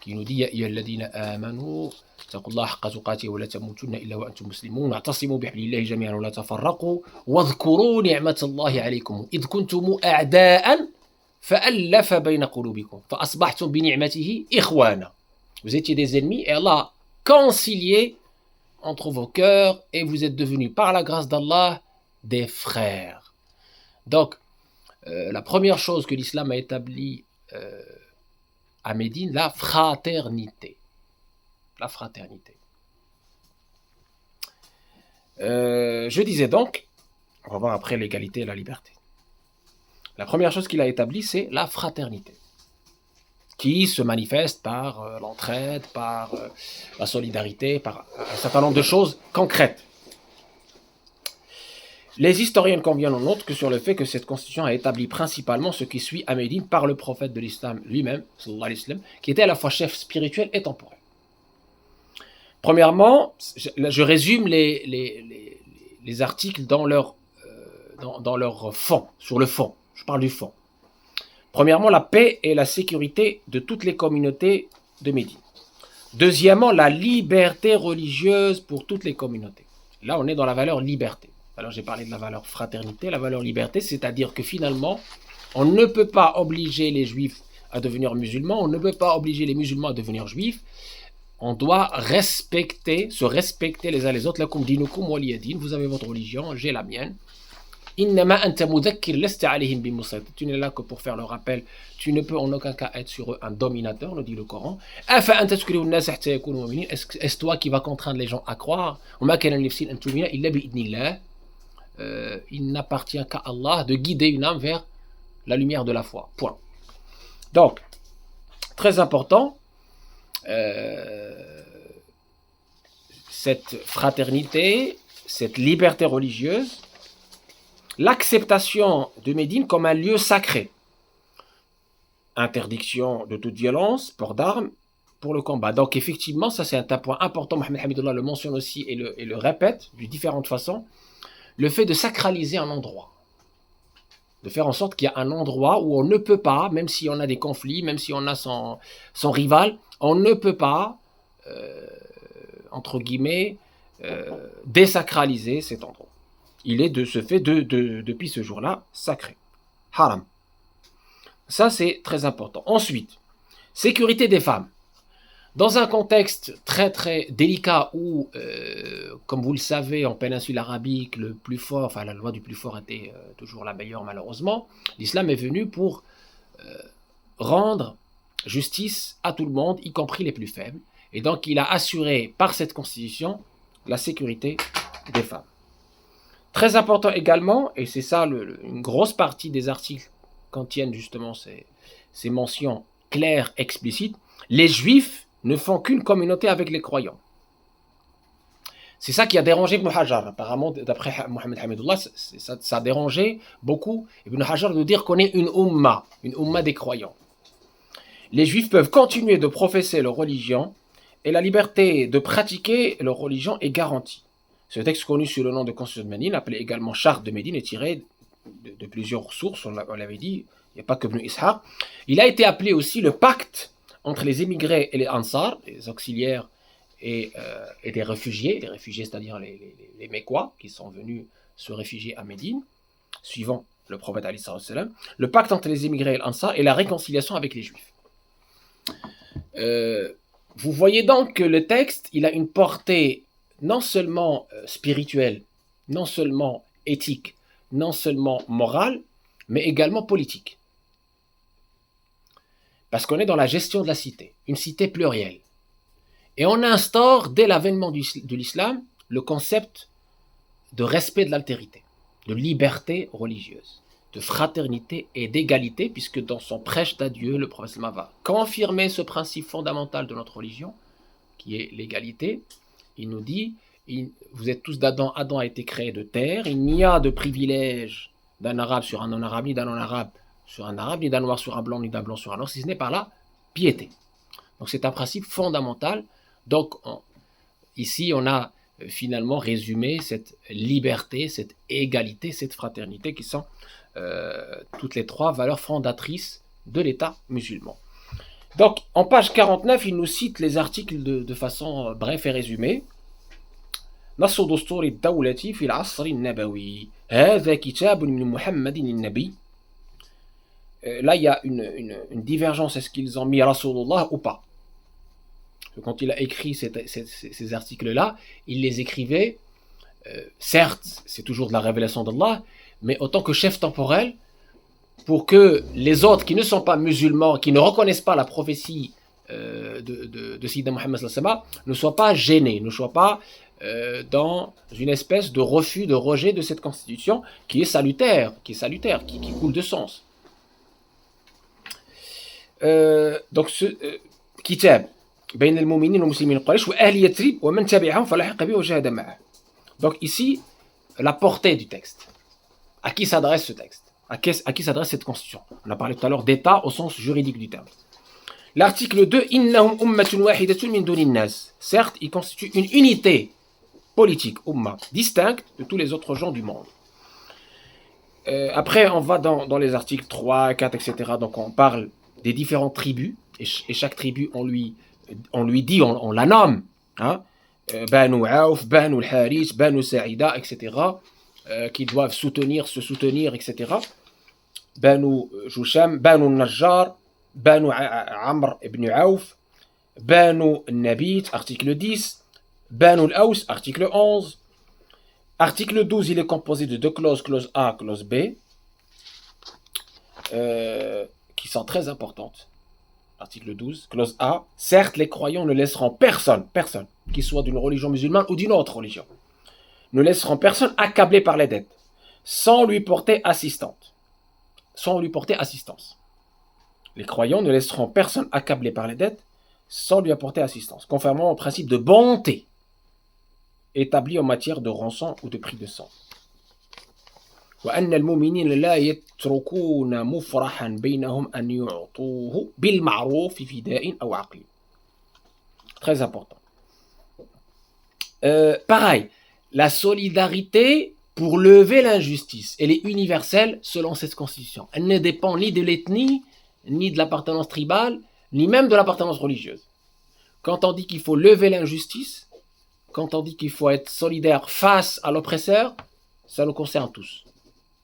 A: qui nous dit Ya ayyuhalladhina amanu taqullaha haqqa tuqatihi wa la tamutunna illa wa antum muslimun wa'tasimu bihablillahi jami'an wa la tafarraqu wadhkuru ni'matallahi alaykum id kuntum a'da'an fa'alafa bayna qulubikum fa asbahtum bi ni'matihi ikhwana. Vous étiez des ennemis et Allah a concilié entre vos cœurs et vous êtes devenus par la grâce d'Allah des frères. Donc, la première chose que l'islam a établie à Médine, la fraternité. La fraternité. Je disais donc, on va voir après l'égalité et la liberté. La première chose qu'il a établie, c'est la fraternité, qui se manifeste par l'entraide, par la solidarité, par un certain nombre de choses concrètes. Les historiens conviennent en outre que sur le fait que cette constitution a établi principalement ce qui suit à Médine par le prophète de l'islam lui-même, sallallahu alayhi wa sallam, qui était à la fois chef spirituel et temporel. Premièrement, je résume les articles dans leur fond, sur le fond. Je parle du fond. Premièrement, la paix et la sécurité de toutes les communautés de Médine. Deuxièmement, la liberté religieuse pour toutes les communautés. Là, on est dans la valeur liberté. Alors, j'ai parlé de la valeur fraternité, la valeur liberté, c'est-à-dire que finalement, on ne peut pas obliger les juifs à devenir musulmans, on ne peut pas obliger les musulmans à devenir juifs. On doit se respecter les uns les autres. Lakum dinukum waliya din. Vous avez votre religion, j'ai la mienne. Innama anta mudhakkir lasta alayhim bimusaytir. Tu n'es là que pour faire le rappel. Tu ne peux en aucun cas être sur eux un dominateur, nous dit le Coran. Afa anta tukrihu an-nas hatta yakunu mu'minin. Est-ce toi qui vas contraindre les gens à croire? Wa ma kana li nafsin an tu'mina illa bi idnillah. Il n'appartient qu'à Allah de guider une âme vers la lumière de la foi. Point. Donc, très important. Cette fraternité, cette liberté religieuse, l'acceptation de Médine comme un lieu sacré, interdiction de toute violence, port d'armes pour le combat. Donc effectivement, ça c'est un point important, Mohamed Hamidullah le mentionne aussi et le répète de différentes façons, le fait de sacraliser un endroit, de faire en sorte qu'il y a un endroit où on ne peut pas, même si on a des conflits, même si on a son rival, on ne peut pas, entre guillemets, désacraliser cet endroit. Il est de ce fait, depuis ce jour-là, sacré. Haram. Ça, c'est très important. Ensuite, sécurité des femmes. Dans un contexte très très délicat où, comme vous le savez, en péninsule arabique, le plus fort, enfin la loi du plus fort était toujours la meilleure malheureusement, l'islam est venu pour rendre justice à tout le monde, y compris les plus faibles. Et donc il a assuré par cette constitution la sécurité des femmes. Très important également, et c'est ça une grosse partie des articles contiennent justement ces mentions claires, explicites, les juifs ne font qu'une communauté avec les croyants. C'est ça qui a dérangé Ibn Hajar. Apparemment, d'après Mohamed Hamidullah, ça a dérangé beaucoup Ibn Hajar de dire qu'on est une umma des croyants. Les juifs peuvent continuer de professer leur religion et la liberté de pratiquer leur religion est garantie. Ce texte connu sous le nom de Constitution de Médine, appelé également Charte de Médine, est tiré de plusieurs sources, on l'avait dit, il n'y a pas que Ibn Ishaq. Il a été appelé aussi le pacte entre les émigrés et les Ansar, les auxiliaires et des réfugiés, les réfugiés c'est-à-dire les Mécois qui sont venus se réfugier à Médine, suivant le prophète Ali sallallahu alayhi wa sallam, le pacte entre les émigrés et les Ansar et la réconciliation avec les Juifs. Vous voyez donc que le texte, il a une portée non seulement spirituelle, non seulement éthique, non seulement morale, mais également politique. Parce qu'on est dans la gestion de la cité, une cité plurielle. Et on instaure, dès l'avènement de l'islam, le concept de respect de l'altérité, de liberté religieuse, de fraternité et d'égalité, puisque dans son prêche d'adieu, le prophète va confirmer ce principe fondamental de notre religion, qui est l'égalité. Il nous dit, vous êtes tous d'Adam, Adam a été créé de terre, il n'y a de privilège d'un arabe sur un non-arabe, ni d'un non-arabe sur un arabe, ni d'un noir sur un blanc, ni d'un blanc sur un noir, si ce n'est par la piété. Donc c'est un principe fondamental. Donc ici on a finalement résumé cette liberté, cette égalité, cette fraternité qui sont toutes les trois valeurs fondatrices de l'État musulman. Donc en page 49, il nous cite les articles de façon brève et résumée. نص دستور الدولة في العصر النبوي هذا كتاب من محمد النبي. Là il y a une divergence, est-ce qu'ils ont mis Rasulullah ou pas? Quand il a écrit ces articles-là, il les écrivait, certes c'est toujours de la révélation d'Allah, mais autant que chef temporel, pour que les autres qui ne sont pas musulmans, qui ne reconnaissent pas la prophétie de Sayyidina Muhammad ne soient pas gênés, ne soient pas dans une espèce de refus, de rejet de cette constitution qui est salutaire, qui coule de sens. Donc ce kitab بين المؤمنين والمسلمين قريش وأهل يثرب ومن تبعهم فلحق به وجاهد معه. Donc ici la portée du texte. À qui s'adresse ce texte? À qui s'adresse cette constitution? On a parlé tout à l'heure d'État au sens juridique du terme. L'article 2, innahum ummatun wahidatun min dunin nas. Certes, il constitue une unité politique, umma, distincte de tous les autres gens du monde. Après, on va dans les articles 3, 4, etc. Donc, on parle des différentes tribus. Et chaque tribu, on lui dit, on la nomme. Hein, Banu Aouf, Banu al-Harith, Banu Sa'ida, etc. Qui doivent se soutenir, etc. Banu Joucham, Banu Najjar, Banu Amr ibn Aouf, Banu Nabit, article 10, Banu al-Aws, article 11. Article 12, il est composé de deux clauses, clause A, clause B, qui sont très importantes. Article 12, clause A. Certes, les croyants ne laisseront personne, qu'il soit d'une religion musulmane ou d'une autre religion, ne laisseront personne accablé par les dettes, sans lui porter assistance. Les croyants ne laisseront personne accablé par les dettes, sans lui apporter assistance, conformément au principe de bonté établi en matière de rançon ou de prix de sang. وأن المؤمنين لا يتركون مفرحا بينهم أن يعطوه بالمعروف في فداء أو عقل. Très important. Pareil, la solidarité pour lever l'injustice, elle est universelle selon cette constitution. Elle ne dépend ni de l'ethnie, ni de l'appartenance tribale, ni même de l'appartenance religieuse. Quand on dit qu'il faut lever l'injustice, quand on dit qu'il faut être solidaire face à l'oppresseur, ça nous concerne tous.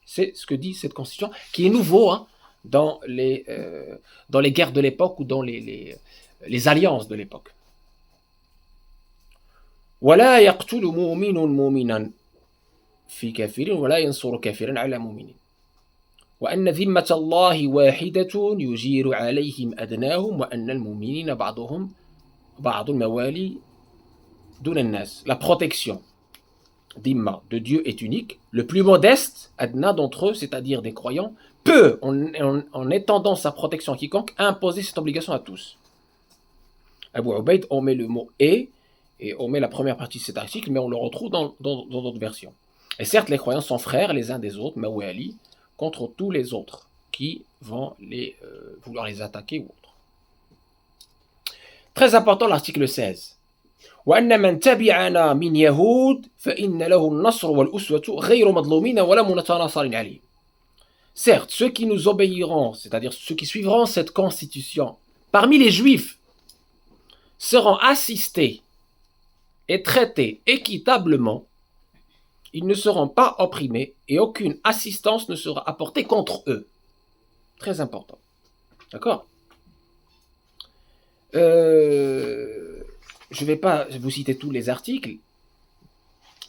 A: C'est ce que dit cette constitution, qui est nouveau dans les guerres de l'époque ou dans les alliances de l'époque. ولا يقتل مؤمن مؤمنا في كافر ولا ينصر كافرا على مؤمن وأن ذمة الله واحدة يجير عليهم أدناهم وأن المؤمنين بعضهم بعض الموالي دون الناس. La protection d'Imma, de Dieu est unique. Le plus modeste, Adna d'entre eux, c'est-à-dire des croyants, peut, en étendant sa protection à quiconque, imposer cette obligation à tous. Abu Ubaid omet le mot et omet la première partie de cet article, mais on le retrouve dans d'autres versions. Et certes, les croyants sont frères les uns des autres, Mawali, contre tous les autres qui vont vouloir les attaquer ou autres. Très important, l'article 16. وأن من تبعنا من يهود فإن له النصر والأسوة غير مظلومين ولا متناصر عليه. Certes, ceux qui nous obéiront, c'est-à-dire ceux qui suivront cette constitution, parmi les juifs, seront assistés et traités équitablement. Ils ne seront pas opprimés et aucune assistance ne sera apportée contre eux. Très important. D'accord ? Je ne vais pas vous citer tous les articles,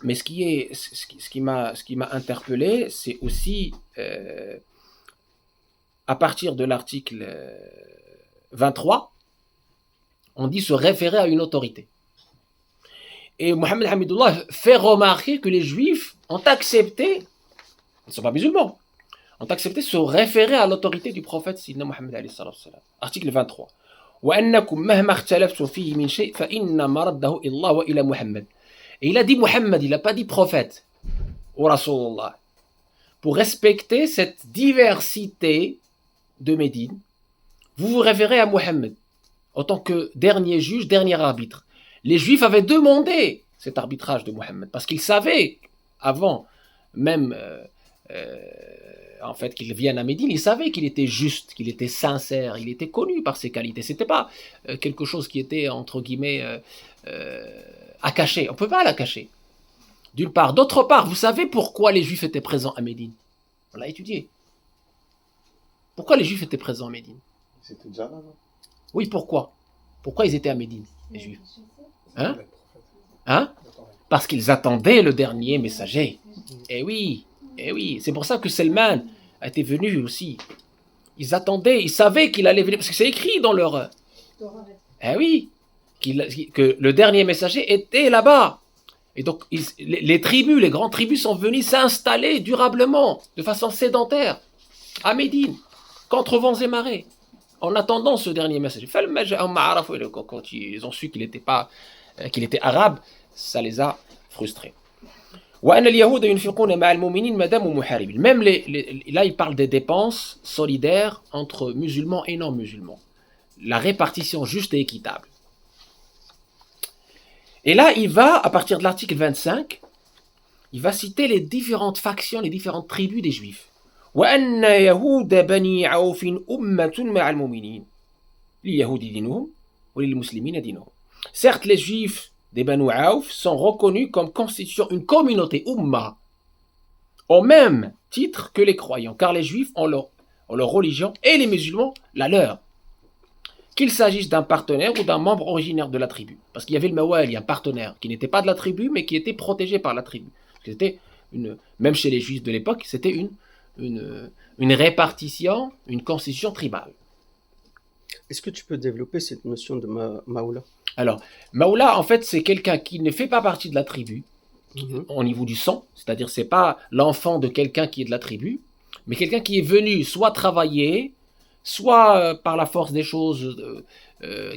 A: mais ce qui m'a interpellé, c'est aussi à partir de l'article 23, on dit se référer à une autorité. Et Mohamed Hamidullah fait remarquer que les Juifs ont accepté, ils ne sont pas musulmans, ont accepté de se référer à l'autorité du prophète Sidna Mohamed alayhi salatu wassalam. Article 23. وأنكم مهما اختلفتم فيه من شيء فإن مرده إلى الله وإلى محمد. Et il a dit Mohammed, il n'a pas dit prophète ou Rasulullah. Pour respecter cette diversité de Médine, vous vous référez à Mohammed en tant que dernier juge, dernier arbitre. Les Juifs avaient demandé cet arbitrage de Mohammed parce qu'ils savaient, avant même en fait qu'il vienne à Médine, ils savaient qu'il était juste, qu'il était sincère, il était connu par ses qualités. C'était pas quelque chose qui était entre guillemets à cacher. On peut pas la cacher. D'une part, d'autre part, vous savez pourquoi les Juifs étaient présents à Médine? On l'a étudié. Pourquoi les Juifs étaient présents à Médine?
D: C'était déjà là, non?
A: Oui, pourquoi? Pourquoi ils étaient à Médine, les Juifs? Hein? Parce qu'ils attendaient le dernier messager. Eh oui, c'est pour ça que Selman a été venu aussi. Ils attendaient, ils savaient qu'il allait venir, parce que c'est écrit dans leur... Eh oui, que le dernier messager était là-bas. Et donc, les tribus, les grandes tribus sont venues s'installer durablement, de façon sédentaire, à Médine, contre vents et marées, en attendant ce dernier messager. Quand ils ont su qu'il était arabe, ça les a frustrés. Même là, il parle des dépenses solidaires entre musulmans et non-musulmans. La répartition juste et équitable. Et là, il va, à partir de l'article 25, il va citer les différentes factions, les différentes tribus des Juifs. وأن يهود بني عوف أمة مع المؤمنين لليهود دينهم وللمسلمين دينهم. Certes, les juifs des Banu Aouf sont reconnus comme constituant une communauté Ummah au même titre que les croyants, car les juifs ont leur religion et les musulmans la leur. Qu'il s'agisse d'un partenaire ou d'un membre originaire de la tribu. Parce qu'il y avait le Mawali, un partenaire qui n'était pas de la tribu, mais qui était protégé par la tribu. C'était même chez les juifs de l'époque, c'était une répartition, une constitution tribale.
B: Est-ce que tu peux développer cette notion de Maoula?
A: Alors, Maoula, en fait, c'est quelqu'un qui ne fait pas partie de la tribu, au niveau du sang, c'est-à-dire c'est pas l'enfant de quelqu'un qui est de la tribu, mais quelqu'un qui est venu soit travailler, soit par la force des choses,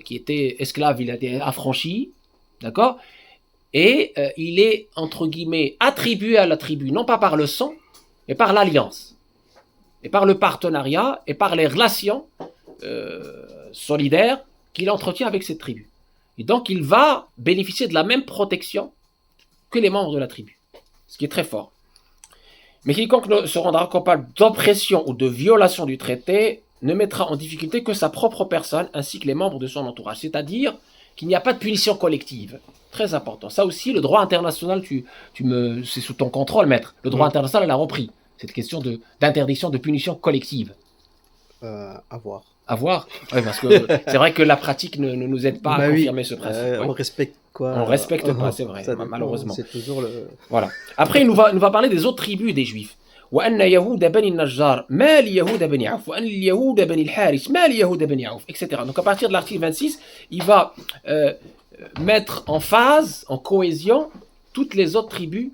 A: qui était esclave, il a été affranchi, d'accord, et il est, entre guillemets, attribué à la tribu, non pas par le sang, mais par l'alliance, et par le partenariat, et par les relations solidaires qu'il entretient avec cette tribu. Et donc il va bénéficier de la même protection que les membres de la tribu, ce qui est très fort. Mais quiconque se rendra coupable d'oppression ou de violation du traité ne mettra en difficulté que sa propre personne ainsi que les membres de son entourage. C'est-à-dire qu'il n'y a pas de punition collective. Très important. Ça aussi, le droit international, c'est sous ton contrôle, maître. Le droit international a repris cette question d'interdiction de punition collective.
B: À voir.
A: À voir. Oui, parce que c'est vrai que la pratique ne nous aide pas à confirmer ce principe.
B: On respecte quoi?
A: On respecte pas, c'est vrai, malheureusement.
B: C'est toujours le...
A: Voilà. Après, il nous va parler des autres tribus des Juifs. وأن يهود بني النجار ما ليهود بني عوف وأن اليهود بني الحارث ما ليهود بني عوف, etc. Donc à partir de l'article 26, il va mettre en phase, en cohésion, toutes les autres tribus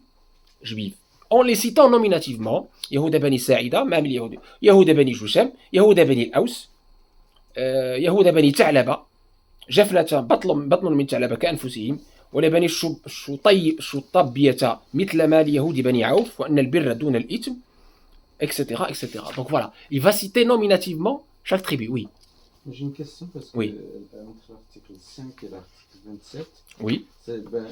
A: juives. En les citant nominativement, يهود بني ساعدة ما من اليهود, يهود بني جشام, يهود بني الأوس, يهود بني ثعلبة, جفلة بطن من ثعلبة كأنفسهم, ولبني الشطبية مثل ما ليهود بني عوف وأن البر دون الإثم, etc., etc. Donc voilà, il va citer nominativement chaque tribu, oui.
D: J'ai une question parce que entre l'article 5 et l'article 27,
A: oui.
D: C'est Bani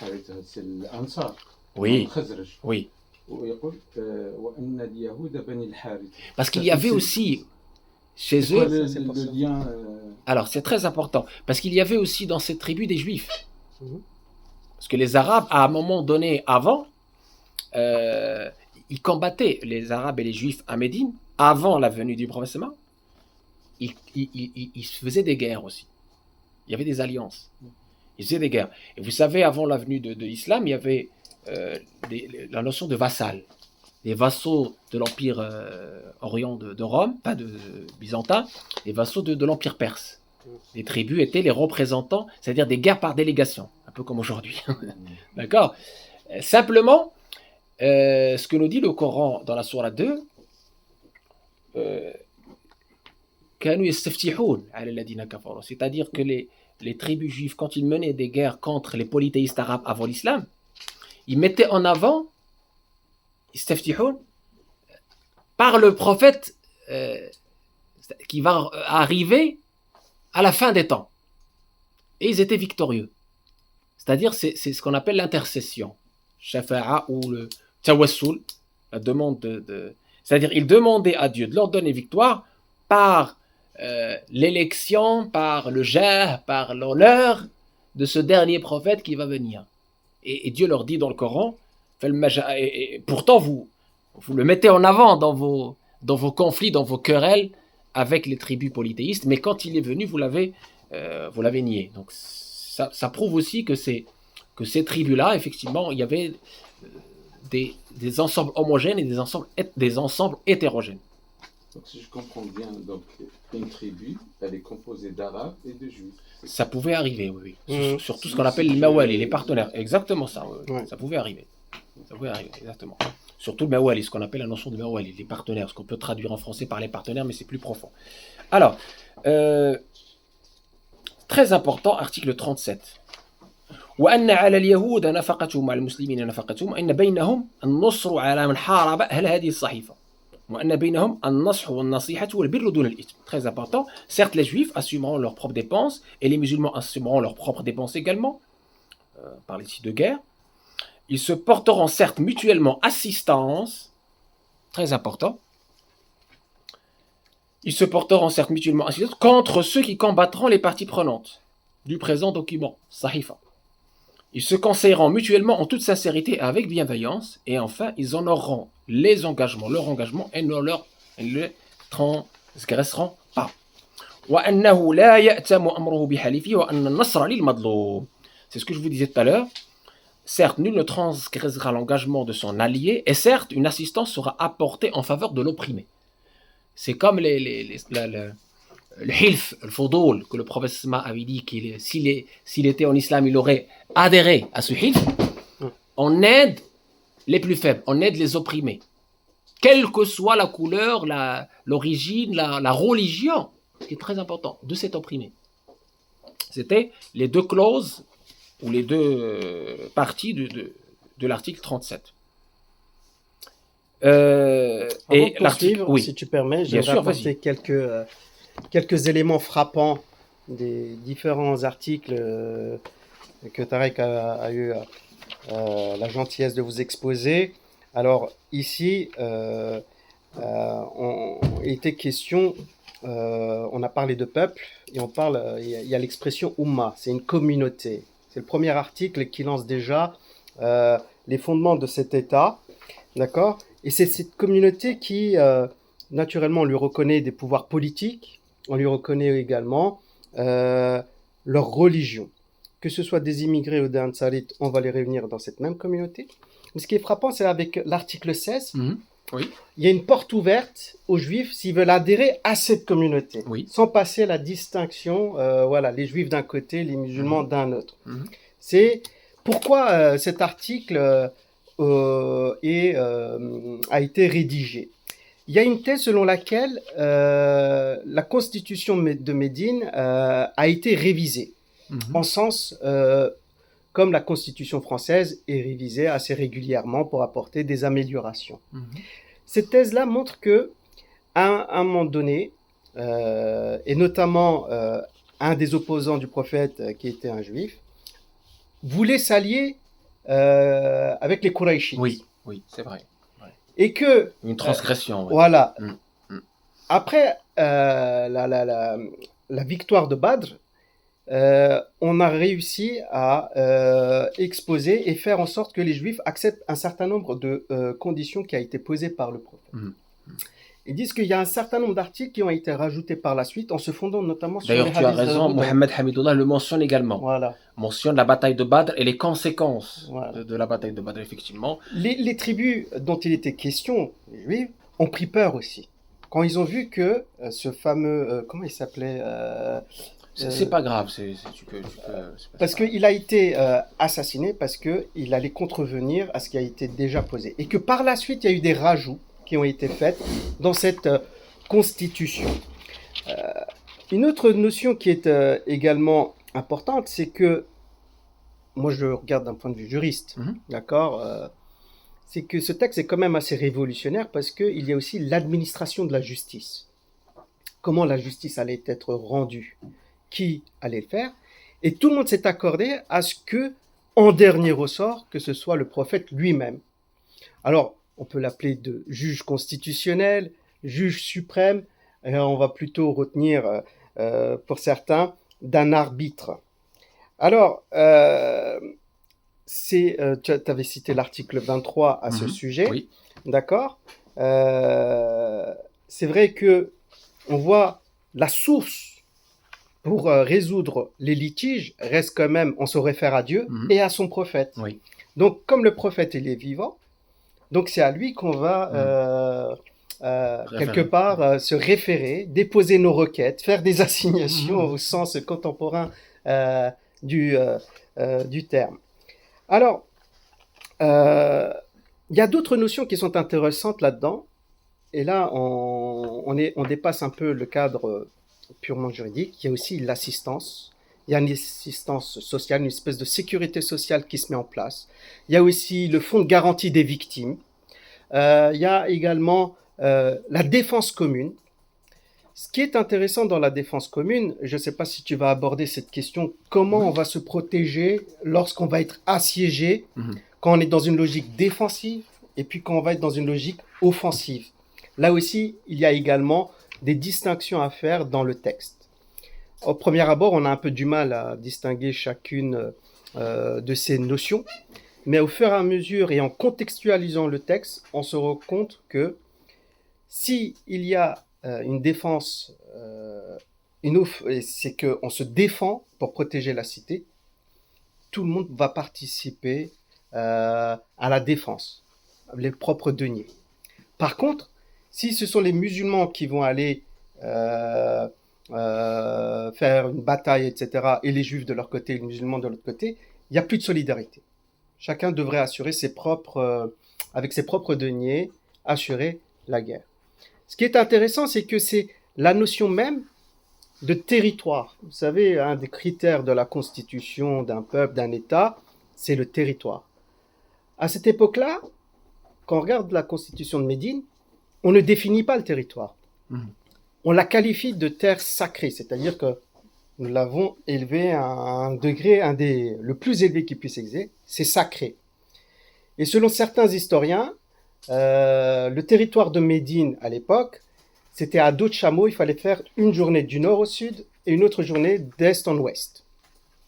D: al-Harith, c'est l'Ansar,
A: oui.
D: Khazraj.
A: Oui.
D: وأن اليهود بني الحارث.
A: Parce qu'il y avait aussi chez eux.
D: Le lien.
A: Alors c'est très important parce qu'il y avait aussi dans cette tribu des Juifs. Parce que les Arabes, à un moment donné, avant, ils combattaient, les Arabes et les Juifs à Médine, avant la venue du prophète, ils faisaient des guerres aussi. Il y avait des alliances. Ils faisaient des guerres. Et vous savez, avant la venue de l'islam, il y avait la notion de vassal. Les vassaux de l'Empire orient de Rome, pas de byzantin, les vassaux de l'Empire perse. Les tribus étaient les représentants, c'est-à-dire des guerres par délégation, un peu comme aujourd'hui. D'accord? Simplement, ce que nous dit le Coran dans la sourate 2, c'est-à-dire que les tribus juives, quand ils menaient des guerres contre les polythéistes arabes avant l'islam, ils mettaient en avant par le prophète qui va arriver à la fin des temps. Et ils étaient victorieux. C'est-à-dire, c'est ce qu'on appelle l'intercession. Shafa'a ou le tawassul, la demande c'est-à-dire, ils demandaient à Dieu de leur donner victoire par l'élection, par le jah, par l'honneur de ce dernier prophète qui va venir. Et Dieu leur dit dans le Coran, et pourtant vous le mettez en avant dans vos conflits, dans vos querelles avec les tribus polythéistes, mais quand il est venu, vous l'avez nié. Donc ça prouve aussi que ces tribus-là, effectivement, il y avait des ensembles homogènes et des ensembles hétérogènes.
D: Donc si je comprends bien, donc une tribu, elle est composée d'Arabes et de Juifs.
A: Ça pouvait arriver, oui. Surtout ce qu'on appelle les mawali, les partenaires. Exactement ça, oui.
B: Ouais.
A: Ça pouvait arriver. Exactement. Surtout le mawali, ce qu'on appelle la notion de mawali, les partenaires, ce qu'on peut traduire en français par les partenaires, mais c'est plus profond. Alors, très important, article 37. وأن على اليهود نفقتهم على المسلمين نفقتهم وأن بينهم النصر على من حارب أهل هذه الصحيفة وأن بينهم النصح والنصيحة والبر دون الإثم. Très important. Certes, les Juifs assumeront leurs propres dépenses et les musulmans assumeront leurs propres dépenses également. Par les sites de guerre. Ils se porteront certes mutuellement assistance, très important, Ils se porteront certes mutuellement ainsi contre ceux qui combattront les parties prenantes du présent document, Sahifa. Ils se conseilleront mutuellement en toute sincérité et avec bienveillance, et enfin, ils honoreront leur engagement, et ne le transgresseront pas. وأنه لا يأتم أمره بحليفه وأن النصر للمظلوم. C'est ce que je vous disais tout à l'heure. Certes, nul ne transgressera l'engagement de son allié, et certes, une assistance sera apportée en faveur de l'opprimé. C'est comme le hilf, le foudoul, que le prophète avait dit qu'il s'il était en islam, il aurait adhéré à ce hilf. On aide les plus faibles, on aide les opprimés. Quelle que soit la couleur, l'origine, la religion, ce qui est très important, de cet opprimé. C'était les deux clauses, ou les deux parties de l'article 37.
B: Et l'article,
A: oui.
B: Si tu permets, j'aimerais apporter quelques éléments frappants des différents articles que Tarek a eu la gentillesse de vous exposer. Alors ici, il était question, on a parlé de peuple et il y a l'expression Ummah, c'est une communauté. C'est le premier article qui lance déjà les fondements de cet État, d'accord ? Et c'est cette communauté qui, naturellement, on lui reconnaît des pouvoirs politiques, on lui reconnaît également leur religion. Que ce soit des immigrés ou des Ansarit, on va les réunir dans cette même communauté. Mais ce qui est frappant, c'est avec l'article 16,
A: oui.
B: Il y a une porte ouverte aux Juifs s'ils veulent adhérer à cette communauté, sans passer la distinction, les Juifs d'un côté, les musulmans d'un autre. C'est pourquoi cet article a été rédigé. Il y a une thèse selon laquelle la constitution de Médine a été révisée, en sens comme la constitution française est révisée assez régulièrement pour apporter des améliorations. Cette thèse-là montre que, à un moment donné, et notamment un des opposants du prophète qui était un juif, voulait s'allier avec les Qurayshites.
A: Oui, c'est vrai.
B: Et que
A: une transgression.
B: Voilà. Après la victoire de Badr, on a réussi à exposer et faire en sorte que les Juifs acceptent un certain nombre de conditions qui a été posées par le prophète. Ils disent qu'il y a un certain nombre d'articles qui ont été rajoutés par la suite en se fondant notamment sur les hadiths.
A: D'ailleurs, tu as raison, Mohamed Hamidullah le mentionne également.
B: Voilà.
A: Mentionne la bataille de Badr et les conséquences de la bataille de Badr, effectivement.
B: Les tribus dont il était question, les Juifs, ont pris peur aussi. Quand ils ont vu que ce fameux... comment il s'appelait
A: c'est pas grave,
B: parce qu'il a été assassiné parce qu'il allait contrevenir à ce qui a été déjà posé. Et que par la suite, il y a eu des rajouts qui ont été faits dans cette constitution. Une autre notion qui est également importante, c'est que, moi je regarde d'un point de vue juriste, d'accord, c'est que ce texte est quand même assez révolutionnaire parce qu'il y a aussi l'administration de la justice. Comment la justice allait être rendue, qui allait le faire, et tout le monde s'est accordé à ce que, en dernier ressort, que ce soit le prophète lui-même. Alors, on peut l'appeler de juge constitutionnel, juge suprême, et on va plutôt retenir, pour certains, d'un arbitre. Alors, tu avais cité l'article 23 à ce sujet,
A: oui.
B: D'accord. C'est vrai que on voit la source pour résoudre les litiges reste quand même, on se réfère à Dieu et à son prophète.
A: Oui.
B: Donc, comme le prophète il est vivant, donc c'est à lui qu'on va quelque part se référer, déposer nos requêtes, faire des assignations au sens contemporain du terme. Alors, il y a d'autres notions qui sont intéressantes là-dedans. Et là, on dépasse un peu le cadre purement juridique. Il y a aussi l'assistance. Il y a une assistance sociale, une espèce de sécurité sociale qui se met en place. Il y a aussi le fonds de garantie des victimes. Il y a également la défense commune. Ce qui est intéressant dans la défense commune, je ne sais pas si tu vas aborder cette question, comment on va se protéger lorsqu'on va être assiégé, quand on est dans une logique défensive et puis quand on va être dans une logique offensive. Là aussi, il y a également des distinctions à faire dans le texte. Au premier abord, on a un peu du mal à distinguer chacune de ces notions, mais au fur et à mesure et en contextualisant le texte, on se rend compte que si il y a une défense, c'est qu'on se défend pour protéger la cité, tout le monde va participer à la défense, les propres deniers. Par contre, si ce sont les musulmans qui vont aller faire une bataille, etc., et les juifs de leur côté, les musulmans de l'autre côté, il n'y a plus de solidarité. Chacun devrait assurer avec ses propres deniers, assurer la guerre. Ce qui est intéressant, c'est que c'est la notion même de territoire. Vous savez, un des critères de la constitution d'un peuple, d'un État, c'est le territoire. À cette époque-là, quand on regarde la constitution de Médine, on ne définit pas le territoire. On la qualifie de terre sacrée, c'est-à-dire que nous l'avons élevé à un degré, le plus élevé qui puisse exister, c'est sacré. Et selon certains historiens, le territoire de Médine à l'époque, c'était à dos de chameau, il fallait faire une journée du nord au sud et une autre journée d'est en ouest.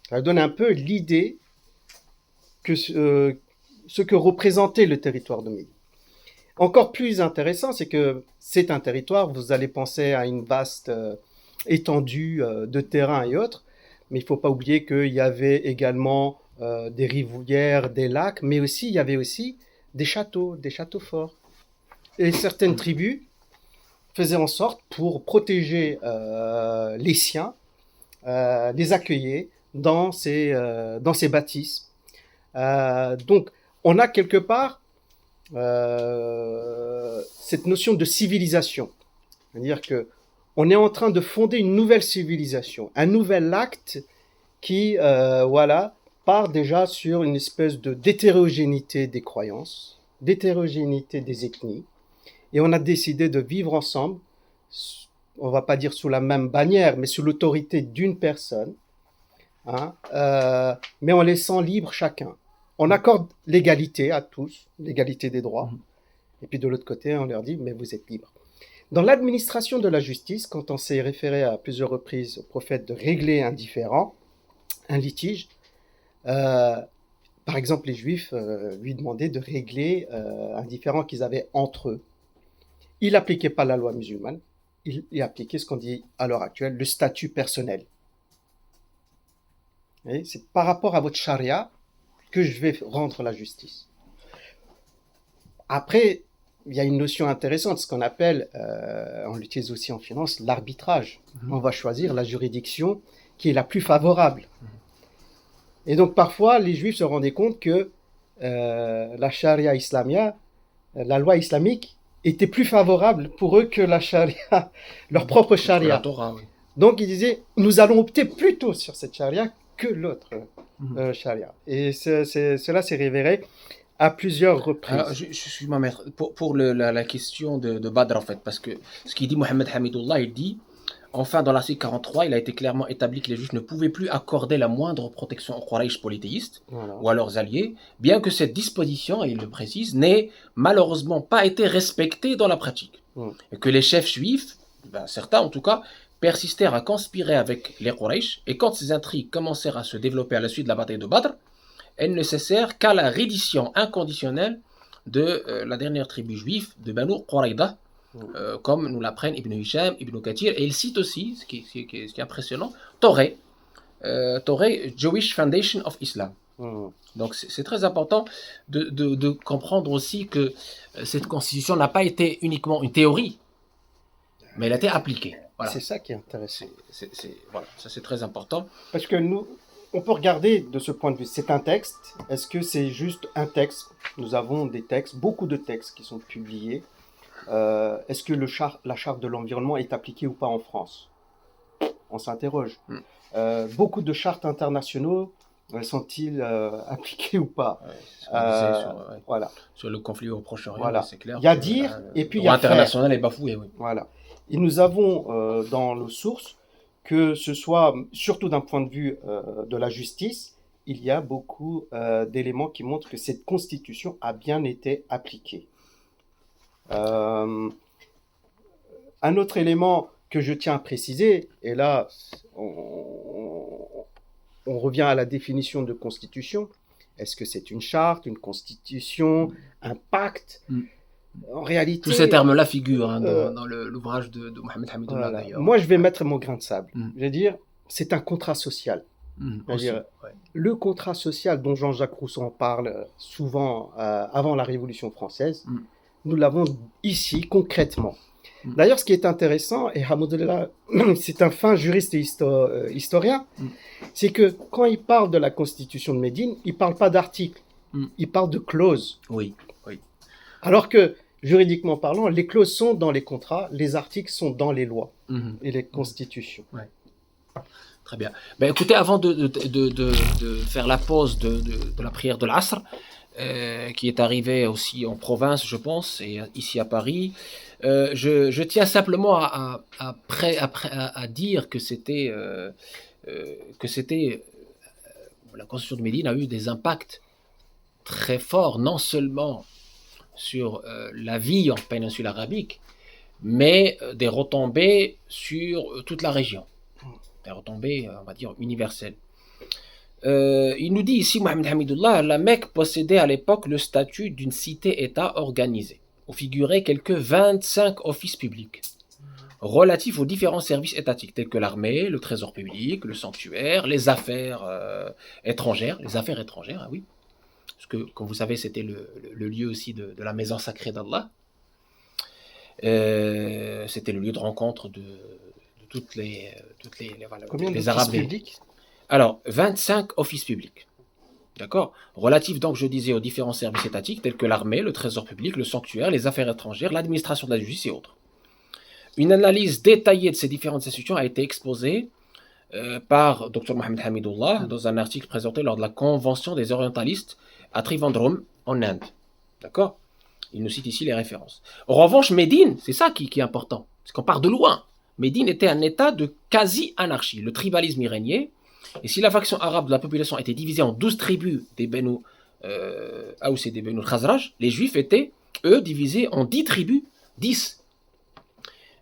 B: Ça donne un peu l'idée que ce que représentait le territoire de Médine. Encore plus intéressant, c'est que c'est un territoire, vous allez penser à une vaste étendue de terrain et autres, mais il ne faut pas oublier qu'il y avait également des rivières, des lacs, mais il y avait aussi des châteaux forts. Et certaines tribus faisaient en sorte, pour protéger les siens, les accueillir dans ces bâtisses. Donc, on a quelque part cette notion de civilisation. C'est-à-dire qu'on est en train de fonder une nouvelle civilisation, un nouvel acte qui part déjà sur une espèce d'hétérogénéité des croyances, d'hétérogénéité des ethnies, et on a décidé de vivre ensemble, on ne va pas dire sous la même bannière, mais sous l'autorité d'une personne, mais en laissant libre chacun. On accorde l'égalité à tous, l'égalité des droits, et puis de l'autre côté, on leur dit, mais vous êtes libres. Dans l'administration de la justice, quand on s'est référé à plusieurs reprises au prophète de régler un différend, un litige, par exemple, les Juifs lui demandaient de régler un différend qu'ils avaient entre eux. Il n'appliquait pas la loi musulmane, il appliquait ce qu'on dit à l'heure actuelle, le statut personnel. Et c'est par rapport à votre charia que je vais rendre la justice. Après, il y a une notion intéressante, ce qu'on appelle, on l'utilise aussi en finance, l'arbitrage. On va choisir la juridiction qui est la plus favorable. Et donc parfois, les Juifs se rendaient compte que la charia islamia, la loi islamique, était plus favorable pour eux que la charia, leur propre charia.
A: La Torah, oui.
B: Donc ils disaient, nous allons opter plutôt sur cette charia que l'autre charia. Et cela s'est révélé à plusieurs reprises.
A: Alors, je suis ma maître pour la question de Badr, en fait, parce que ce qu'il dit Mohamed Hamidullah, il dit enfin, dans l'article 43, il a été clairement établi que les Juifs ne pouvaient plus accorder la moindre protection aux Quraysh polythéistes ou à leurs alliés, bien que cette disposition, et il le précise, n'ait malheureusement pas été respectée dans la pratique. Et que les chefs juifs, certains en tout cas, persistèrent à conspirer avec les Quraysh, et quand ces intrigues commencèrent à se développer à la suite de la bataille de Badr, elles ne cessèrent qu'à la reddition inconditionnelle de la dernière tribu juive de Banu Qurayda, comme nous l'apprennent Ibn Hisham, Ibn Kathir, et il cite aussi, ce qui est impressionnant, Toré, Jewish Foundation of Islam. Donc c'est très important de comprendre aussi que cette constitution n'a pas été uniquement une théorie, mais elle a été appliquée. Voilà.
B: C'est ça qui est intéressant.
A: Voilà, ça c'est très important.
B: Parce que nous, on peut regarder de ce point de vue, c'est un texte, est-ce que c'est juste un texte? Nous avons des textes, beaucoup de textes qui sont publiés. Est-ce que la charte de l'environnement est appliquée ou pas en France? On s'interroge. Beaucoup de chartes internationaux sont-ils appliqués ou pas?
A: Voilà. Sur le conflit au Proche-Orient,
B: voilà.
A: C'est clair.
B: Il y a dire et puis il y a faire.
A: International est bafoué, oui.
B: Voilà. Et nous avons dans nos sources, que ce soit, surtout d'un point de vue de la justice, il y a beaucoup d'éléments qui montrent que cette constitution a bien été appliquée. un autre élément que je tiens à préciser, et là, on revient à la définition de constitution. Est-ce que c'est une charte, une constitution, un pacte? En réalité,
A: Tous ces termes-là figurent
B: euh,
A: dans l'ouvrage de Mohamed Hamidullah
B: voilà.
A: d'ailleurs.
B: Moi, je vais mettre mon grain de sable.
A: Mm.
B: Je vais dire, c'est un contrat social.
A: Aussi,
B: C'est-à-dire,
A: ouais.
B: le contrat social dont Jean-Jacques Rousseau en parle souvent avant la Révolution française,
A: Mm.
B: nous l'avons ici concrètement.
A: Mm.
B: D'ailleurs, ce qui est intéressant, et Hamidullah, c'est un fin juriste et historien, c'est que quand il parle de la constitution de Médine, il ne parle pas d'articles, il parle de clauses.
A: Oui.
B: Alors que, juridiquement parlant, les clauses sont dans les contrats, les articles sont dans les lois et les constitutions.
A: Très bien. Ben, écoutez, avant de faire la pause de la prière de l'Asr, qui est arrivée aussi en province, je pense, et ici à Paris, je tiens simplement à dire que la Constitution de Médine a eu des impacts très forts, non seulement sur la vie en péninsule arabique, mais des retombées sur toute la région. Des retombées, on va dire, universelles. Il nous dit ici, Mohamed Hamidullah, la Mecque possédait à l'époque le statut d'une cité-État organisée, où figuraient quelques 25 offices publics, relatifs aux différents services étatiques, tels que l'armée, le trésor public, le sanctuaire, les affaires étrangères, ah oui, parce que, comme vous savez, c'était le lieu aussi de la maison sacrée d'Allah. C'était le lieu de rencontre de toutes les
B: Combien
A: les
B: d'offices
A: Arabes.
B: publics?
A: Alors, 25 offices publics. D'accord? Relatifs, donc, je disais, aux différents services étatiques, tels que l'armée, le trésor public, le sanctuaire, les affaires étrangères, l'administration de la justice et autres. Une analyse détaillée de ces différentes institutions a été exposée par Dr Mohamed Hamidullah dans un article présenté lors de la convention des orientalistes à Trivandrum, en Inde. D'accord? Il nous cite ici les références. En revanche, Médine, c'est ça qui est important, parce qu'on part de loin. Médine était un état de quasi-anarchie. Le tribalisme y régnait. Et si la faction arabe de la population était divisée en 12 tribus des Benu Aous et des Benu Khazraj, les Juifs étaient, eux, divisés en 10 tribus, 10.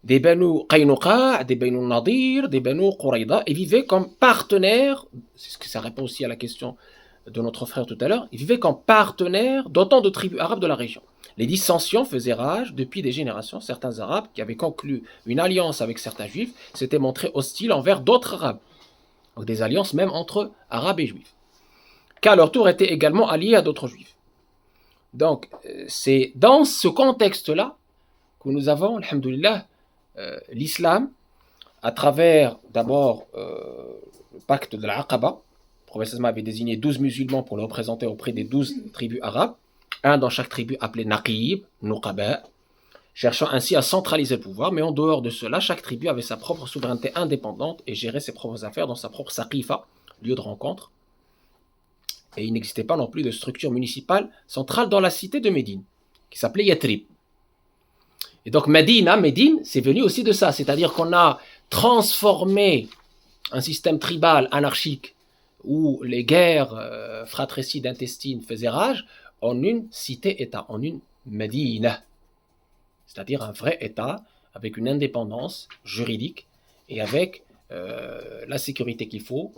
A: Des Benu Qaynuqa, des Benu Nadir, des Benu Quraïda, et vivaient comme partenaires, c'est ce que ça répond aussi à la question de notre frère tout à l'heure, ils vivaient comme partenaires d'autant de tribus arabes de la région. Les dissensions faisaient rage depuis des générations. Certains Arabes qui avaient conclu une alliance avec certains Juifs s'étaient montrés hostiles envers d'autres Arabes. Donc des alliances même entre Arabes et Juifs, qui à leur tour étaient également alliés à d'autres Juifs. Donc c'est dans ce contexte-là que nous avons, alhamdoulilah, l'islam, à travers d'abord le pacte de l'Aqaba. Le prophète avait désigné 12 musulmans pour le représenter auprès des 12 tribus arabes, un dans chaque tribu appelé Naqib, Nuqaba, cherchant ainsi à centraliser le pouvoir, mais en dehors de cela, chaque tribu avait sa propre souveraineté indépendante et gérait ses propres affaires dans sa propre saqifa, lieu de rencontre. Et il n'existait pas non plus de structure municipale centrale dans la cité de Médine, qui s'appelait Yatrib. Et donc Médine, c'est venu aussi de ça, c'est-à-dire qu'on a transformé un système tribal anarchique où les guerres fratricides intestines faisaient rage en une cité-État, en une Médina. C'est-à-dire un vrai État avec une indépendance juridique et avec la sécurité qu'il faut,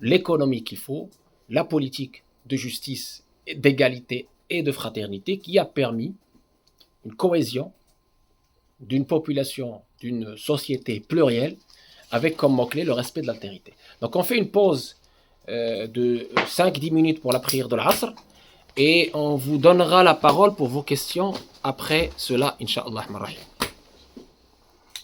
A: l'économie qu'il faut, la politique de justice, d'égalité et de fraternité qui a permis une cohésion d'une population, d'une société plurielle avec comme mot-clé le respect de l'altérité. Donc on fait une pause de 5-10 minutes pour la prière de l'Asr et on vous donnera la parole pour vos questions après cela, Inch'Allah.